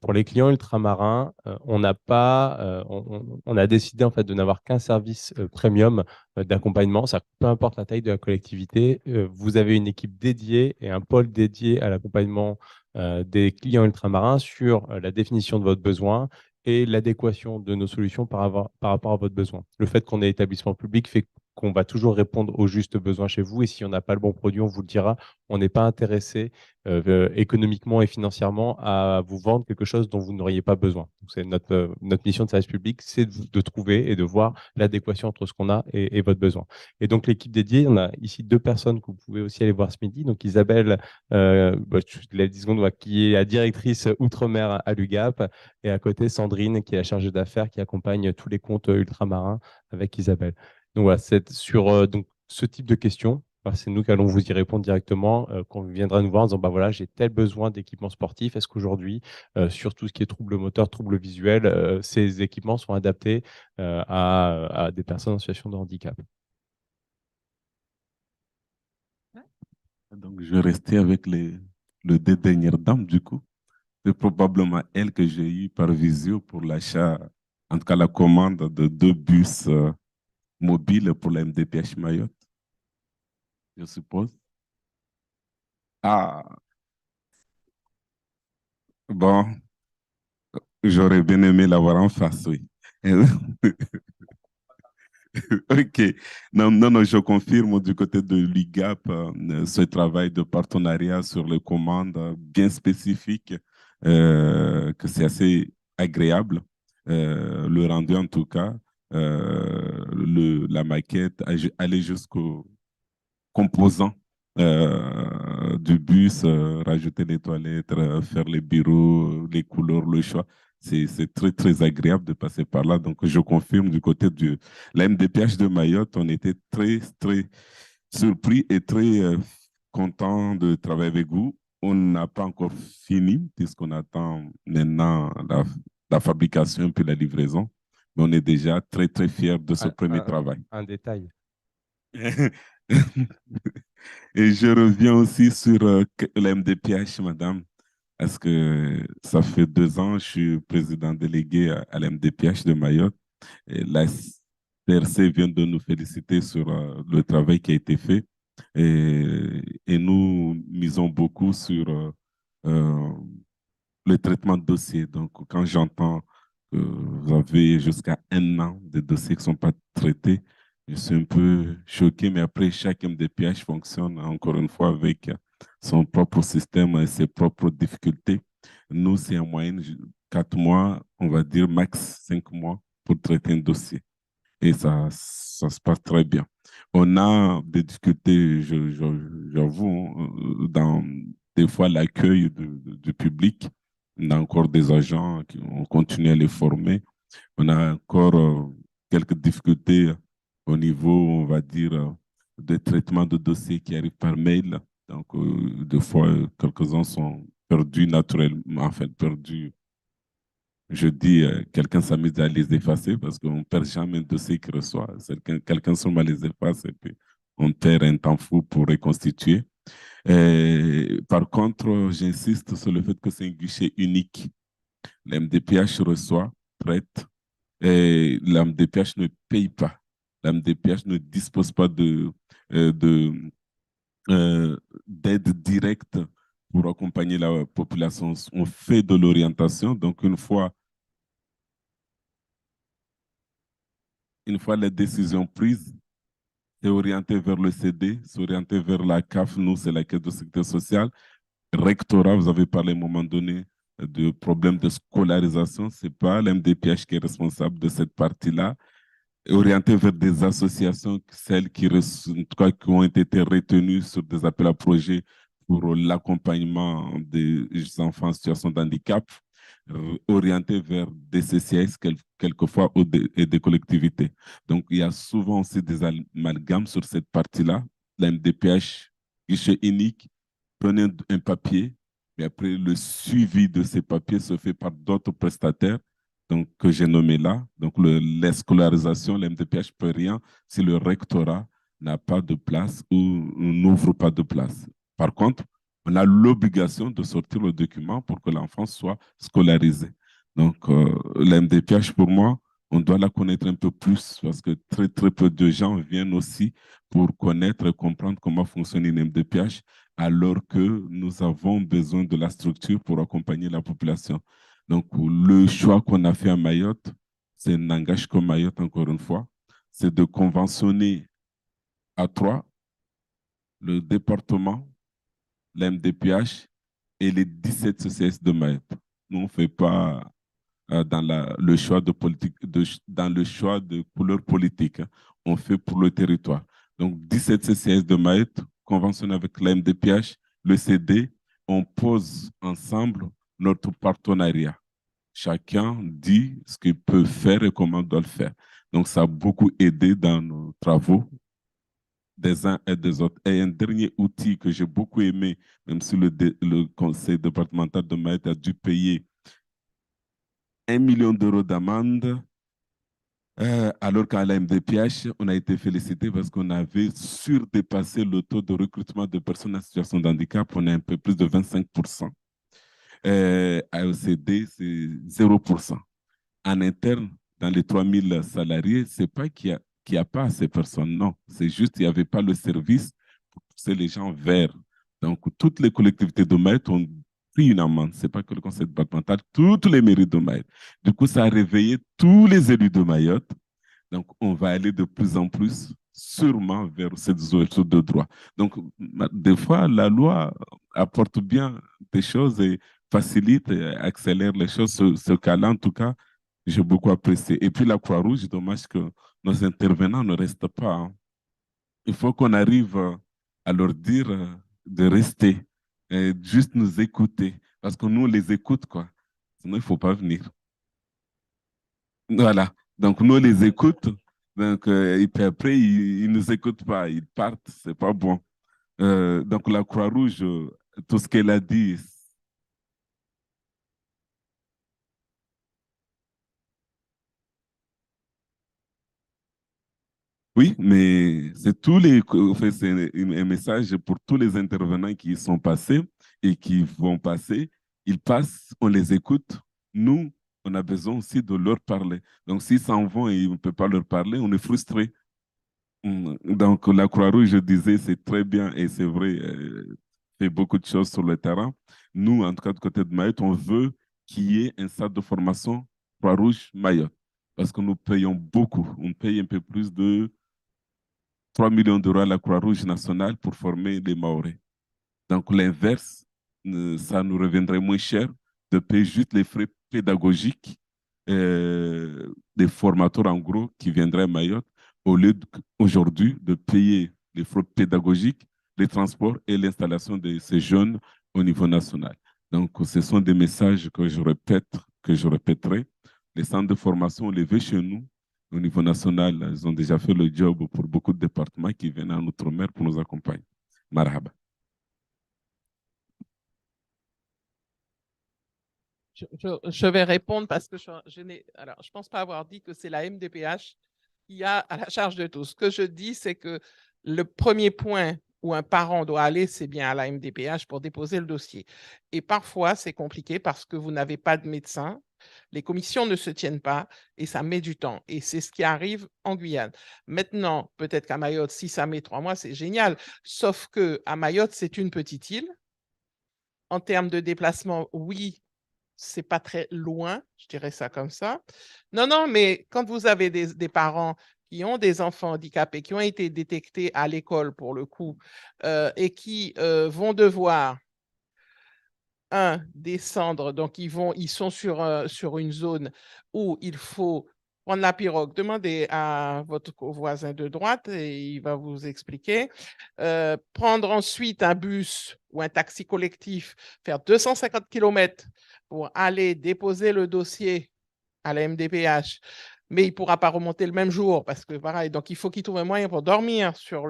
Pour les clients ultramarins, on a décidé en fait de n'avoir qu'un service premium d'accompagnement. Peu importe la taille de la collectivité, vous avez une équipe dédiée et un pôle dédié à l'accompagnement des clients ultramarins sur la définition de votre besoin et l'adéquation de nos solutions par rapport à votre besoin. Le fait qu'on ait établissement public fait qu'on va toujours répondre aux justes besoins chez vous. Et si on n'a pas le bon produit, on vous le dira. On n'est pas intéressé économiquement et financièrement à vous vendre quelque chose dont vous n'auriez pas besoin. C'est notre mission de service public, c'est de trouver et de voir l'adéquation entre ce qu'on a et votre besoin. Et donc, l'équipe dédiée, on a ici 2 personnes que vous pouvez aussi aller voir ce midi. Donc, Isabelle, je l'ai 10 secondes, qui est la directrice Outre-mer à l'UGAP. Et à côté, Sandrine, qui est la chargée d'affaires, qui accompagne tous les comptes ultramarins avec Isabelle. Donc, voilà, c'est sur donc, ce type de questions. C'est nous qui allons vous y répondre directement quand vous viendrez nous voir en disant bah voilà, j'ai tel besoin d'équipement sportif. Est-ce qu'aujourd'hui, sur tout ce qui est troubles moteurs, troubles visuels, ces équipements sont adaptés à des personnes en situation de handicap? Donc, je vais rester avec les 2 dernières dames, du coup. C'est probablement elle que j'ai eu par visio pour l'achat, en tout cas la commande de 2 bus mobiles pour la MDPH Mayotte, je suppose. Ah, bon, j'aurais bien aimé l'avoir en face, oui. Ok. Non, non, non, je confirme du côté de l'UGAP ce travail de partenariat sur les commandes bien spécifiques, que c'est assez agréable. Le rendu en tout cas, la maquette, aller jusqu'au composants du bus, rajouter les toilettes, faire les bureaux, les couleurs, le choix. C'est très, très agréable de passer par là. Donc, je confirme du côté de la MDPH de Mayotte, on était très, très surpris et très content de travailler avec vous. On n'a pas encore fini, puisqu'on attend maintenant la fabrication puis la livraison. Mais on est déjà très, très fiers de ce premier travail. Un détail. Et je reviens aussi sur la MDPH, madame, parce que ça fait 2 ans, je suis président délégué à la MDPH de Mayotte. Et la CRC vient de nous féliciter sur le travail qui a été fait. Et nous misons beaucoup sur le traitement de dossiers. Donc, quand j'entends que vous avez jusqu'à 1 an de dossiers qui ne sont pas traités, je suis un peu choqué, mais après, chaque MDPH fonctionne encore une fois avec son propre système et ses propres difficultés. Nous, c'est en moyenne 4 mois, on va dire max 5 mois pour traiter un dossier. Et ça se passe très bien. On a des difficultés, j'avoue, dans des fois l'accueil du public. On a encore des agents qui ont continué à les former. On a encore quelques difficultés au niveau, on va dire, de traitement de dossiers qui arrivent par mail. Donc, des fois, quelques-uns sont perdus naturellement, en fait, perdus. Je dis, quelqu'un s'amuse à les effacer parce qu'on ne perd jamais un dossier qu'il reçoit. Quelqu'un seulement les efface et puis on perd un temps fou pour reconstituer. Par contre, j'insiste sur le fait que c'est un guichet unique. La MDPH reçoit, traite, et la MDPH ne paye pas. La MDPH ne dispose pas d'aide directe pour accompagner la population. On fait de l'orientation. Donc, une fois la décision prise, c'est orienté vers le CD, c'est orienté vers la CAF, nous, c'est la Caisse de sécurité sociale. Rectorat, vous avez parlé à un moment donné de problèmes de scolarisation, ce n'est pas l'MDPH qui est responsable de cette partie-là. Orienté vers des associations, celles qui, en tout cas, qui ont été retenues sur des appels à projets pour l'accompagnement des enfants en situation de handicap, orienté vers des CCAS quelquefois et des collectivités. Donc, il y a souvent aussi des amalgames sur cette partie-là. La MDPH, guichet unique, prenez un papier, et après le suivi de ces papiers se fait par d'autres prestataires donc, que j'ai nommés là. Donc, la scolarisation, la MDPH ne peut rien si le rectorat n'a pas de place ou n'ouvre pas de place. Par contre, on a l'obligation de sortir le document pour que l'enfant soit scolarisé. Donc, la MDPH, pour moi, on doit la connaître un peu plus parce que très, très peu de gens viennent aussi pour connaître et comprendre comment fonctionne une MDPH alors que nous avons besoin de la structure pour accompagner la population. Donc, le choix qu'on a fait à Mayotte, c'est n'engage que Mayotte, encore une fois, c'est de conventionner à 3 le département, la MDPH et les 17 CCS de Mayotte. Nous, on ne fait pas dans le choix de politique, dans le choix de couleur politique. Hein. On fait pour le territoire. Donc, 17 CCS de Mayotte, conventionné avec la MDPH, le CD, on pose ensemble notre partenariat. Chacun dit ce qu'il peut faire et comment on doit le faire. Donc, ça a beaucoup aidé dans nos travaux des uns et des autres. Et un dernier outil que j'ai beaucoup aimé, même si le conseil départemental de Mayotte a dû payer 1 million d'euros d'amende, alors qu'à la MDPH, on a été félicité parce qu'on avait surdépassé le taux de recrutement de personnes en situation de handicap. On est un peu plus de 25%. À OCD, c'est 0%. En interne, dans les 3000 salariés, ce n'est pas qu'il n'y a pas ces personnes, non. C'est juste qu'il n'y avait pas le service pour pousser les gens vers. Donc, toutes les collectivités de Mayotte ont pris une amende. Ce n'est pas que le conseil départemental, toutes les mairies de Mayotte. Du coup, ça a réveillé tous les élus de Mayotte Donc, on va aller de plus en plus sûrement vers cette zone de droit. Donc, des fois, la loi apporte bien des choses et facilite et accélère les choses. Ce cas-là, en tout cas, j'ai beaucoup apprécié. Et puis, la Croix-Rouge, dommage que nos intervenants ne restent pas, hein. Il faut qu'on arrive à leur dire de rester, et juste nous écouter, parce que nous, on les écoute, quoi. Sinon, il ne faut pas venir. Voilà. Donc, nous, on les écoute. Donc, et puis après, ils ne nous écoutent pas. Ils partent. C'est pas bon. Donc, la Croix-Rouge, tout ce qu'elle a dit. Oui, mais c'est tous les, en fait, c'est un message pour tous les intervenants qui sont passés et qui vont passer. Ils passent, on les écoute. Nous, on a besoin aussi de leur parler. Donc, s'ils s'en vont et on ne peut pas leur parler, on est frustré. Donc, la Croix-Rouge, je disais, c'est très bien et c'est vrai, fait beaucoup de choses sur le terrain. Nous, en tout cas, du côté de Mayotte, on veut qu'il y ait un centre de formation Croix-Rouge Mayotte parce que nous payons beaucoup. On paye un peu plus de 3 millions d'euros à la Croix-Rouge nationale pour former les Maoris. Donc, l'inverse, ça nous reviendrait moins cher de payer juste les frais pédagogiques des formateurs, en gros, qui viendraient à Mayotte, au lieu aujourd'hui de payer les frais pédagogiques, les transports et l'installation de ces jeunes au niveau national. Donc, ce sont des messages que je répète, que je répéterai. Les centres de formation, on les veut chez nous. Au niveau national, ils ont déjà fait le job pour beaucoup de départements qui viennent en Outre-mer pour nous accompagner. Marhaba. Je vais répondre parce que alors, je pense pas avoir dit que c'est la MDPH qui a à la charge de tout. Ce que je dis, c'est que le premier point où un parent doit aller, c'est bien à la MDPH pour déposer le dossier. Et parfois, c'est compliqué parce que vous n'avez pas de médecin, les commissions ne se tiennent pas et ça met du temps. Et c'est ce qui arrive en Guyane. Maintenant, peut-être qu'à Mayotte, si ça met 3 mois, c'est génial. Sauf qu'à Mayotte, c'est une petite île. En termes de déplacement, oui, c'est pas très loin, je dirais ça comme ça. Non, non, mais quand vous avez des parents qui ont des enfants handicapés, qui ont été détectés à l'école pour le coup, et qui vont devoir descendre, donc ils sont sur une zone où il faut prendre la pirogue. Demandez à votre voisin de droite et il va vous expliquer. Prendre ensuite un bus ou un taxi collectif, faire 250 km pour aller déposer le dossier à la MDPH, mais il ne pourra pas remonter le même jour parce que pareil, donc il faut qu'il trouve un moyen pour dormir sur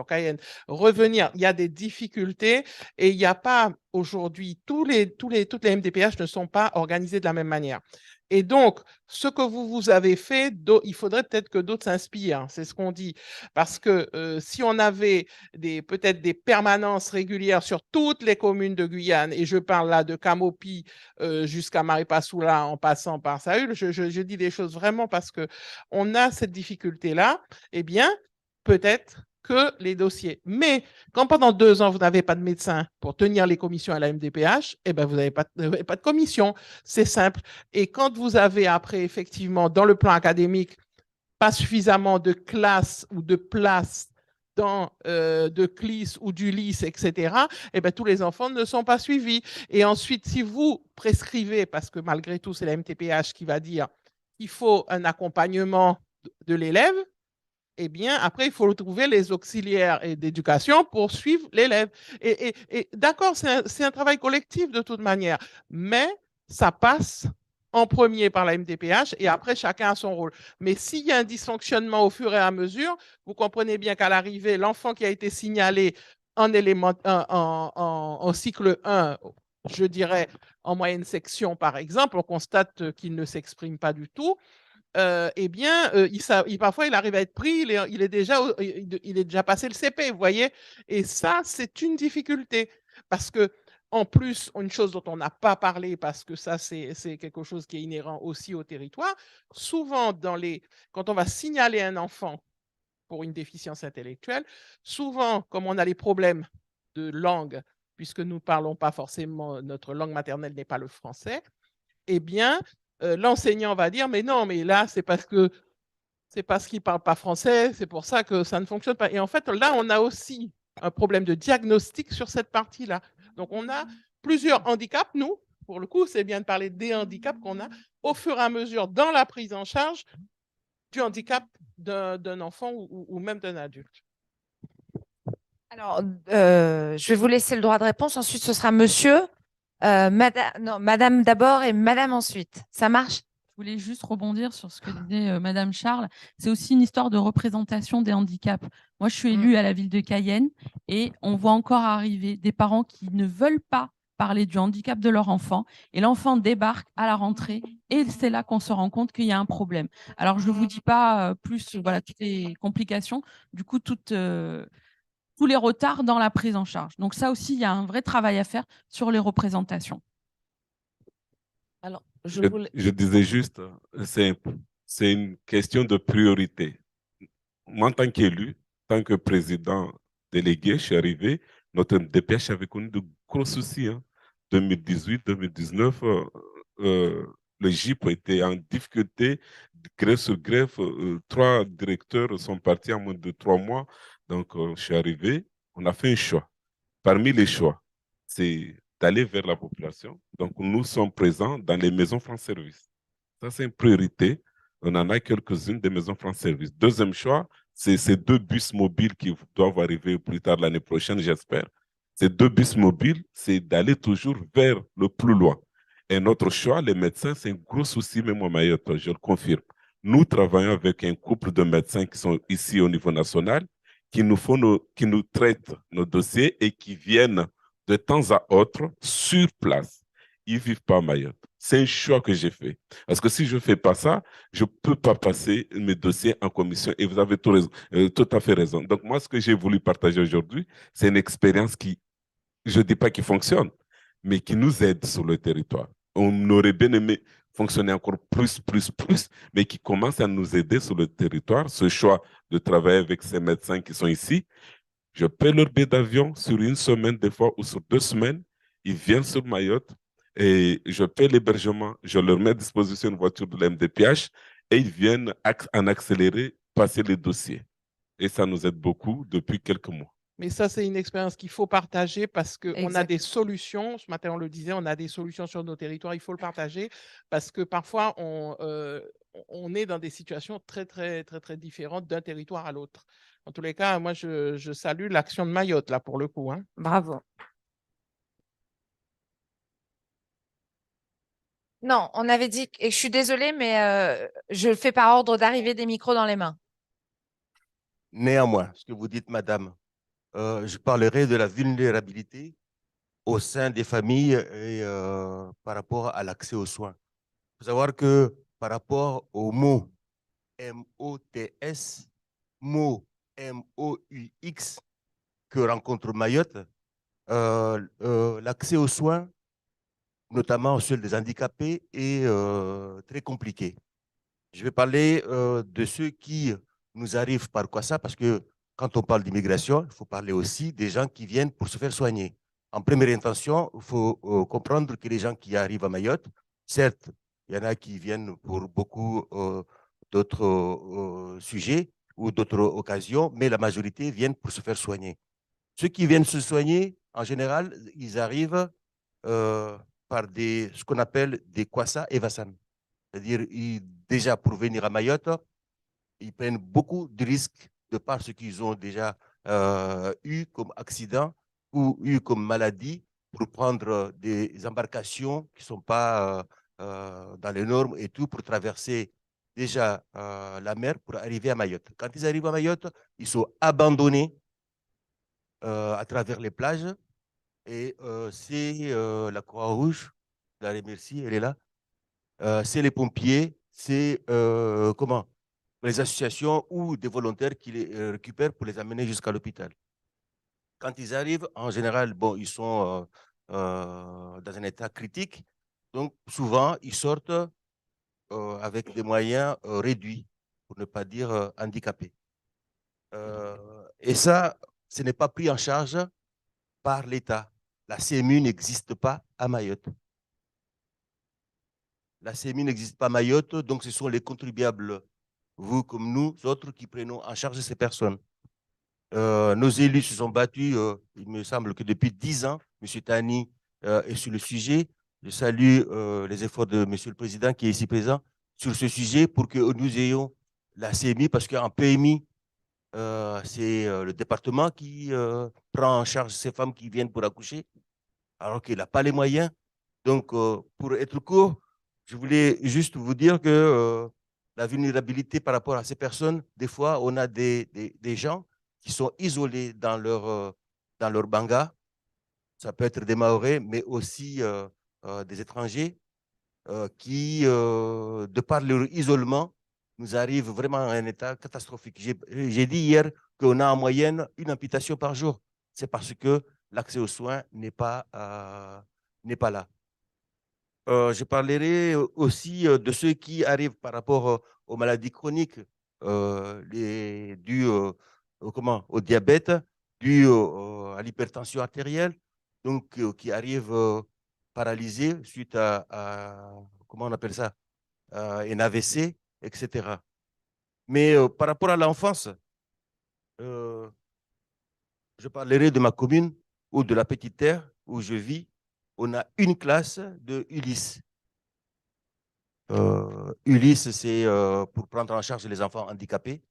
Cayenne, revenir. Il y a des difficultés et il n'y a pas aujourd'hui, toutes les MDPH ne sont pas organisées de la même manière. Et donc, ce que vous avez fait, il faudrait peut-être que d'autres s'inspirent, c'est ce qu'on dit. Parce que si on avait peut-être des permanences régulières sur toutes les communes de Guyane, et je parle là de Camopi jusqu'à Maripasoula en passant par Saül, je dis des choses vraiment parce qu'on a cette difficulté-là, eh bien, peut-être que les dossiers. Mais quand pendant 2 ans, vous n'avez pas de médecin pour tenir les commissions à la MDPH, eh ben, vous n'avez pas de commission. C'est simple. Et quand vous avez après, effectivement, dans le plan académique, pas suffisamment de classes ou de places de CLIS ou du LIS, etc., eh ben, tous les enfants ne sont pas suivis. Et ensuite, si vous prescrivez, parce que malgré tout, c'est la MTPH qui va dire qu'il faut un accompagnement de l'élève, eh bien, après, il faut trouver les auxiliaires d'éducation pour suivre l'élève. Et d'accord, c'est un travail collectif de toute manière, mais ça passe en premier par la MDPH et après, chacun a son rôle. Mais s'il y a un dysfonctionnement au fur et à mesure, vous comprenez bien qu'à l'arrivée, l'enfant qui a été signalé en cycle 1, je dirais en moyenne section par exemple, on constate qu'il ne s'exprime pas du tout. Eh bien, parfois, il arrive à être pris, il est déjà passé le CP, vous voyez. Et ça, c'est une difficulté. Parce que, en plus, une chose dont on n'a pas parlé, parce que ça, c'est quelque chose qui est inhérent aussi au territoire, souvent, quand on va signaler un enfant pour une déficience intellectuelle, souvent, comme on a les problèmes de langue, puisque nous ne parlons pas forcément, notre langue maternelle n'est pas le français, eh bien, l'enseignant va dire, mais non, mais là, c'est parce que C'est parce qu'ils ne parlent pas français, c'est pour ça que ça ne fonctionne pas. Et en fait, là, on a aussi un problème de diagnostic sur cette partie-là. Donc, on a plusieurs handicaps, nous. Pour le coup, c'est bien de parler des handicaps qu'on a au fur et à mesure dans la prise en charge du handicap d'un enfant ou même d'un adulte. Alors, je vais vous laisser le droit de réponse. Ensuite, ce sera monsieur, madame d'abord et madame ensuite. Ça marche? Je voulais juste rebondir sur ce que disait Madame Charles. C'est aussi une histoire de représentation des handicaps. Moi, je suis élue à la ville de Cayenne et on voit encore arriver des parents qui ne veulent pas parler du handicap de leur enfant et l'enfant débarque à la rentrée et c'est là qu'on se rend compte qu'il y a un problème. Alors, je ne vous dis pas plus voilà, toutes les complications, du coup, tous les retards dans la prise en charge. Donc ça aussi, il y a un vrai travail à faire sur les représentations. Alors, je disais juste, c'est une question de priorité. Moi, en tant qu'élu, en tant que président délégué, je suis arrivé, notre MDPH avait connu de gros soucis. 2018, 2019, le GIP était en difficulté, greffe sur greffe. 3 directeurs sont partis en moins de 3 mois. Donc, je suis arrivé, on a fait un choix. Parmi les choix, c'est d'aller vers la population. Donc, nous sommes présents dans les maisons France Service. Ça, c'est une priorité. On en a quelques-unes des maisons France Service. Deuxième choix, c'est ces 2 bus mobiles qui doivent arriver plus tard l'année prochaine, j'espère. Ces 2 bus mobiles, c'est d'aller toujours vers le plus loin. Et notre choix, les médecins, c'est un gros souci, même à Mayotte, je le confirme. Nous travaillons avec un couple de médecins qui sont ici au niveau national, qui nous traitent nos dossiers et qui viennent de temps à autre sur place. Ils ne vivent pas à Mayotte. C'est un choix que j'ai fait. Parce que si je ne fais pas ça, je ne peux pas passer mes dossiers en commission. Et vous avez tout à fait raison. Donc, moi, ce que j'ai voulu partager aujourd'hui, c'est une expérience qui, je ne dis pas qui fonctionne, mais qui nous aide sur le territoire. On aurait bien aimé fonctionner encore plus, mais qui commence à nous aider sur le territoire. Ce choix de travailler avec ces médecins qui sont ici, je paie leur billet d'avion sur 1 semaine, des fois, ou sur 2 semaines. Ils viennent sur Mayotte et je paie l'hébergement. Je leur mets à disposition une voiture de la MDPH et ils viennent en accéléré passer les dossiers. Et ça nous aide beaucoup depuis quelques mois. Mais ça, c'est une expérience qu'il faut partager parce qu'on a des solutions. Ce matin, on le disait, on a des solutions sur nos territoires. Il faut le partager parce que parfois, on est dans des situations très différentes d'un territoire à l'autre. En tous les cas, moi, je salue l'action de Mayotte, là, pour le coup. Hein. Bravo. Non, on avait dit, et je suis désolée, mais je le fais par ordre d'arrivée des micros dans les mains. Néanmoins, ce que vous dites, madame, je parlerai de la vulnérabilité au sein des familles et par rapport à l'accès aux soins. Il faut savoir que par rapport au mot MOTS, mot MOUX que rencontre Mayotte, l'accès aux soins, notamment ceux des handicapés, est très compliqué. Je vais parler de ceux qui nous arrivent par quoi ça, parce que quand on parle d'immigration, il faut parler aussi des gens qui viennent pour se faire soigner. En première intention, il faut comprendre que les gens qui arrivent à Mayotte, certes, il y en a qui viennent pour beaucoup d'autres sujets ou d'autres occasions, mais la majorité viennent pour se faire soigner. Ceux qui viennent se soigner, en général, ils arrivent par ce qu'on appelle des Kwassa et Vassan. C'est-à-dire, déjà, pour venir à Mayotte, ils prennent beaucoup de risques de par ce qu'ils ont déjà eu comme accident ou eu comme maladie pour prendre des embarcations qui ne sont pas dans les normes et tout, pour traverser déjà la mer pour arriver à Mayotte. Quand ils arrivent à Mayotte, ils sont abandonnés à travers les plages et c'est la Croix-Rouge, je la remercie, elle est là. C'est les pompiers, c'est les associations ou des volontaires qui les récupèrent pour les amener jusqu'à l'hôpital. Quand ils arrivent, en général, bon, ils sont dans un état critique, donc souvent ils sortent avec des moyens réduits, pour ne pas dire handicapés. Et ça, ce n'est pas pris en charge par l'État. La CMU n'existe pas à Mayotte. La CMU n'existe pas à Mayotte, donc ce sont les contribuables vous comme nous autres qui prenons en charge ces personnes. Nos élus se sont battus, il me semble que depuis 10 ans, M. Tani est sur le sujet. Je salue les efforts de M. le Président qui est ici présent sur ce sujet pour que nous ayons la CMI, parce qu'en PMI, c'est le département qui prend en charge ces femmes qui viennent pour accoucher, alors qu'il n'a pas les moyens. Donc, pour être court, je voulais juste vous dire que la vulnérabilité par rapport à ces personnes, des fois, on a des gens qui sont isolés dans leur banga. Ça peut être des Mahorais, mais aussi des étrangers qui, de par leur isolement, nous arrivent vraiment à un état catastrophique. J'ai dit hier qu'on a en moyenne une amputation par jour. C'est parce que l'accès aux soins n'est pas là. Je parlerai aussi de ceux qui arrivent par rapport aux maladies chroniques dues au diabète, dues à l'hypertension artérielle, donc qui arrivent paralysés suite à comment on appelle ça, un AVC, etc. Mais par rapport à l'enfance, je parlerai de ma commune ou de la petite terre où je vis. On a une classe de Ulysse. Ulysse, c'est pour prendre en charge les enfants handicapés.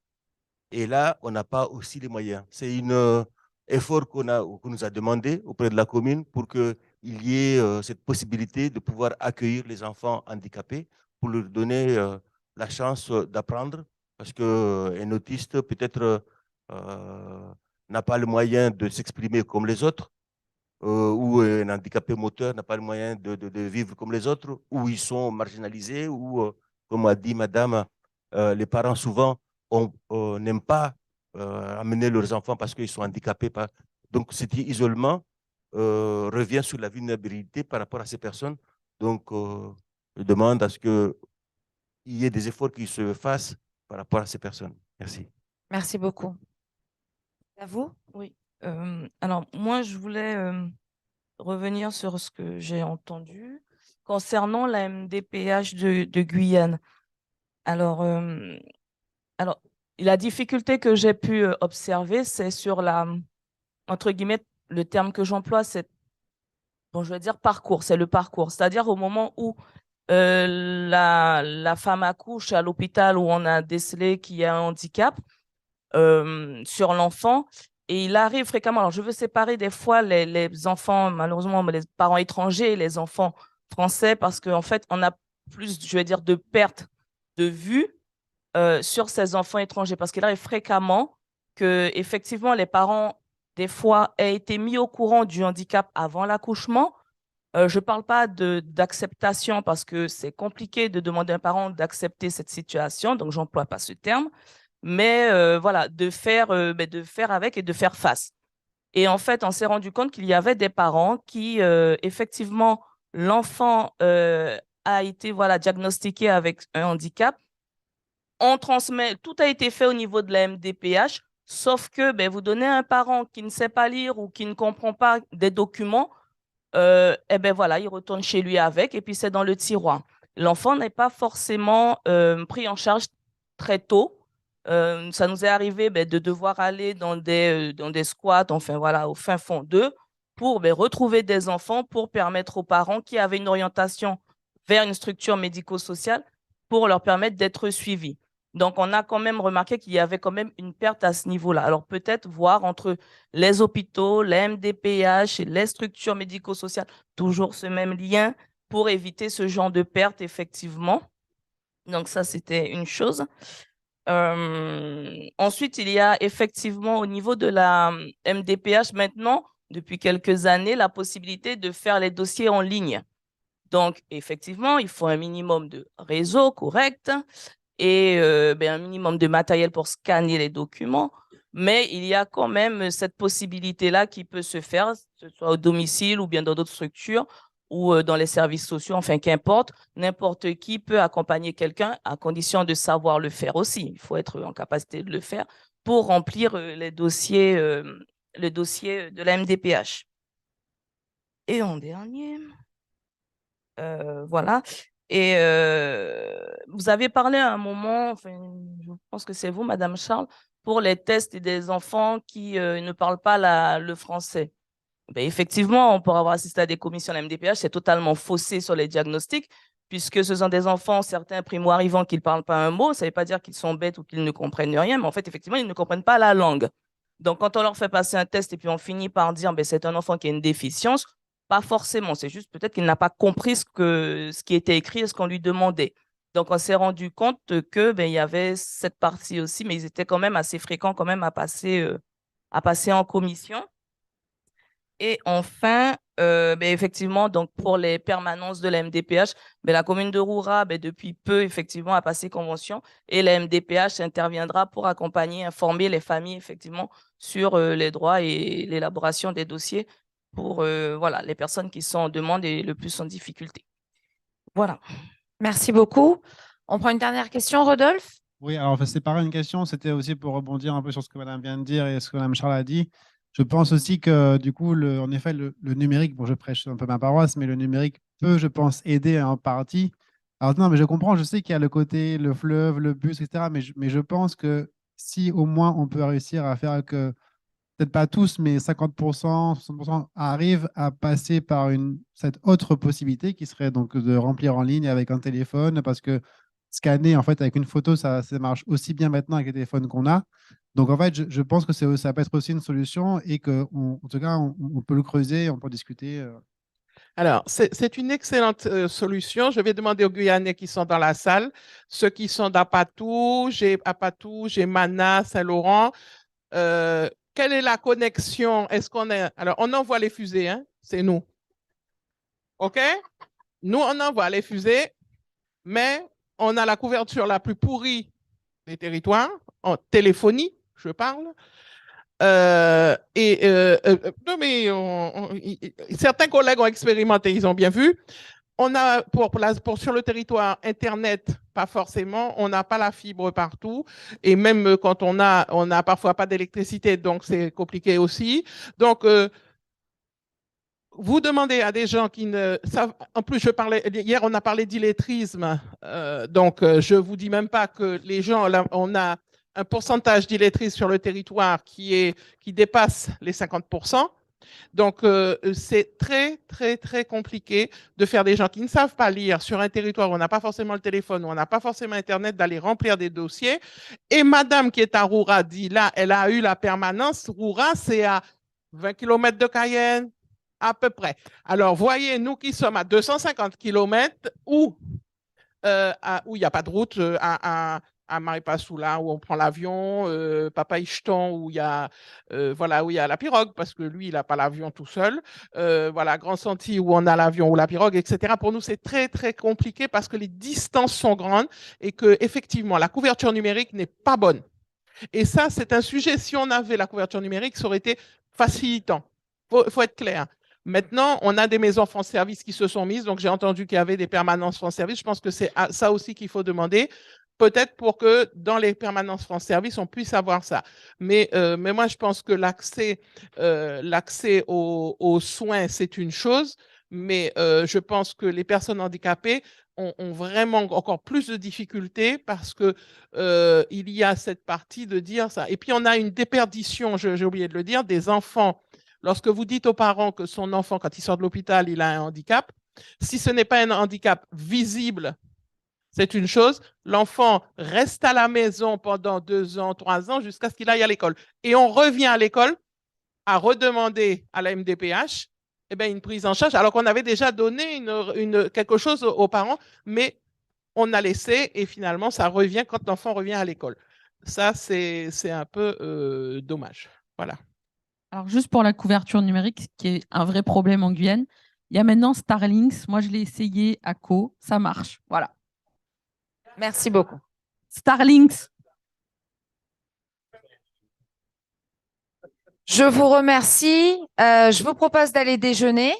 Et là, on n'a pas aussi les moyens. C'est un effort qu'on nous a demandé auprès de la commune pour qu'il y ait cette possibilité de pouvoir accueillir les enfants handicapés pour leur donner la chance d'apprendre. Parce qu'un autiste, peut-être, n'a pas le moyen de s'exprimer comme les autres, ou un handicapé moteur n'a pas le moyen de vivre comme les autres, ou ils sont marginalisés, ou, comme a dit madame, les parents souvent n'aiment pas amener leurs enfants parce qu'ils sont handicapés. Donc, cet isolement revient sur la vulnérabilité par rapport à ces personnes. Donc, je demande à ce qu'il y ait des efforts qui se fassent par rapport à ces personnes. Merci. Merci beaucoup. À vous? Oui. Alors, moi, je voulais revenir sur ce que j'ai entendu concernant la MDPH de Guyane. Alors, la difficulté que j'ai pu observer, c'est sur entre guillemets, le terme que j'emploie, c'est, bon, je vais dire parcours, c'est le parcours. C'est-à-dire au moment où la femme accouche à l'hôpital où on a décelé qu'il y a un handicap sur l'enfant, et il arrive fréquemment, alors je veux séparer des fois les enfants, malheureusement, les parents étrangers et les enfants français, parce qu'en fait, on a plus, je vais dire, de perte de vue sur ces enfants étrangers, parce qu'il arrive fréquemment que, effectivement, les parents, des fois, aient été mis au courant du handicap avant l'accouchement. Je ne parle pas d'acceptation parce que c'est compliqué de demander à un parent d'accepter cette situation, donc je n'emploie pas ce terme. Mais voilà, de faire avec et de faire face. Et en fait, on s'est rendu compte qu'il y avait des parents qui, effectivement, l'enfant a été diagnostiqué avec un handicap. On transmet, tout a été fait au niveau de la MDPH, sauf que vous donnez à un parent qui ne sait pas lire ou qui ne comprend pas des documents, il retourne chez lui avec et puis c'est dans le tiroir. L'enfant n'est pas forcément pris en charge très tôt. Ça nous est arrivé de devoir aller dans des squats, enfin voilà, au fin fond d'eux, pour retrouver des enfants, pour permettre aux parents qui avaient une orientation vers une structure médico-sociale, pour leur permettre d'être suivis. Donc, on a quand même remarqué qu'il y avait quand même une perte à ce niveau-là. Alors, peut-être voir entre les hôpitaux, les MDPH et les structures médico-sociales, toujours ce même lien pour éviter ce genre de perte, effectivement. Donc, ça, c'était une chose. Ensuite, il y a effectivement au niveau de la MDPH maintenant, depuis quelques années, la possibilité de faire les dossiers en ligne. Donc, effectivement, il faut un minimum de réseau correct et un minimum de matériel pour scanner les documents. Mais il y a quand même cette possibilité-là qui peut se faire, que ce soit au domicile ou bien dans d'autres structures ou dans les services sociaux, enfin qu'importe, n'importe qui peut accompagner quelqu'un à condition de savoir le faire aussi. Il faut être en capacité de le faire pour remplir le dossier de la MDPH. Et en dernier, voilà. Et vous avez parlé à un moment, enfin, je pense que c'est vous, Madame Charles, pour les tests des enfants qui ne parlent pas le français. Ben, effectivement, on pourra avoir assisté à des commissions à la MDPH, c'est totalement faussé sur les diagnostics, puisque ce sont des enfants, certains primo-arrivants, qui ne parlent pas un mot. Ça ne veut pas dire qu'ils sont bêtes ou qu'ils ne comprennent rien, mais en fait, effectivement, ils ne comprennent pas la langue. Donc, quand on leur fait passer un test et puis on finit par dire ben, c'est un enfant qui a une déficience, pas forcément. C'est juste peut-être qu'il n'a pas compris ce qui était écrit et ce qu'on lui demandait. Donc, on s'est rendu compte que ben, il y avait cette partie aussi, mais ils étaient quand même assez fréquents quand même à passer en commission. Et enfin, ben, effectivement, donc pour les permanences de la MDPH, ben, la commune de Roura, ben, depuis peu, effectivement, a passé convention et la MDPH interviendra pour accompagner, informer les familles, effectivement, sur les droits et l'élaboration des dossiers pour voilà, les personnes qui sont en demande et le plus en difficulté. Voilà. Merci beaucoup. On prend une dernière question, Rodolphe? Oui, alors c'est pareil une question, c'était aussi pour rebondir un peu sur ce que Madame vient de dire et ce que Madame Charles a dit. Je pense aussi que du coup, en effet, le numérique, bon, je prêche un peu ma paroisse, mais le numérique peut, je pense, aider en partie. Alors non, mais je comprends, je sais qu'il y a le côté, le fleuve, le bus, etc. Mais je pense que si au moins on peut réussir à faire que, peut-être pas tous, mais 50%, 60% arrivent à passer par cette autre possibilité qui serait donc de remplir en ligne avec un téléphone, parce que scanner en fait avec une photo, ça marche aussi bien maintenant avec les téléphones qu'on a. Donc en fait, je pense que ça peut être aussi une solution et qu'en tout cas, on peut le creuser, on peut discuter. Alors, c'est une excellente solution. Je vais demander aux Guyanais qui sont dans la salle, ceux qui sont d'Apatou, j'ai Mana, Saint-Laurent. Quelle est la connexion? Est-ce qu'on est... Alors, on envoie les fusées, hein? C'est nous. OK? Nous, on envoie les fusées, mais on a la couverture la plus pourrie des territoires, en téléphonie, je parle. Non, mais certains collègues ont expérimenté, ils ont bien vu. On a sur le territoire Internet, pas forcément, on n'a pas la fibre partout. Et même quand on a parfois pas d'électricité, donc c'est compliqué aussi. Donc, vous demandez à des gens qui ne savent. En plus, hier, on a parlé d'illettrisme. Donc, je ne vous dis même pas que les gens, là, on a un pourcentage d'illettrisme sur le territoire qui dépasse les 50%. Donc, c'est très, très, très compliqué de faire des gens qui ne savent pas lire sur un territoire où on n'a pas forcément le téléphone, où on n'a pas forcément Internet, d'aller remplir des dossiers. Et madame qui est à Roura dit, là, elle a eu la permanence. Roura, c'est à 20 km de Cayenne, à peu près. Alors, voyez, nous qui sommes à 250 km, où il n'y a pas de route, à Maripasoula, où on prend l'avion, Papa Ichton, où il y a la pirogue, parce que lui, il n'a pas l'avion tout seul. Voilà, Grand Senti, où on a l'avion ou la pirogue, etc. Pour nous, c'est très, très compliqué parce que les distances sont grandes et que, effectivement, la couverture numérique n'est pas bonne. Et ça, c'est un sujet. Si on avait la couverture numérique, ça aurait été facilitant. Il faut être clair. Maintenant, on a des maisons France Service qui se sont mises. Donc, j'ai entendu qu'il y avait des permanences France Service. Je pense que c'est ça aussi qu'il faut demander. Peut-être pour que dans les permanences France Service, on puisse avoir ça. Mais moi, je pense que l'accès aux soins, c'est une chose. Mais je pense que les personnes handicapées ont vraiment encore plus de difficultés parce que il y a cette partie de dire ça. Et puis, on a une déperdition, j'ai oublié de le dire, des enfants. Lorsque vous dites aux parents que son enfant, quand il sort de l'hôpital, il a un handicap, si ce n'est pas un handicap visible, c'est une chose. L'enfant reste à la maison pendant 2 ans, 3 ans, jusqu'à ce qu'il aille à l'école. Et on revient à l'école à redemander à la MDPH une prise en charge, alors qu'on avait déjà donné quelque chose aux parents, mais on a laissé et finalement, ça revient quand l'enfant revient à l'école. Ça, c'est un peu dommage. Voilà. Alors, juste pour la couverture numérique, qui est un vrai problème en Guyane, il y a maintenant Starlinks. Moi, je l'ai essayé à Caux. Ça marche. Voilà. Merci beaucoup. Starlinks. Je vous remercie. Je vous propose d'aller déjeuner.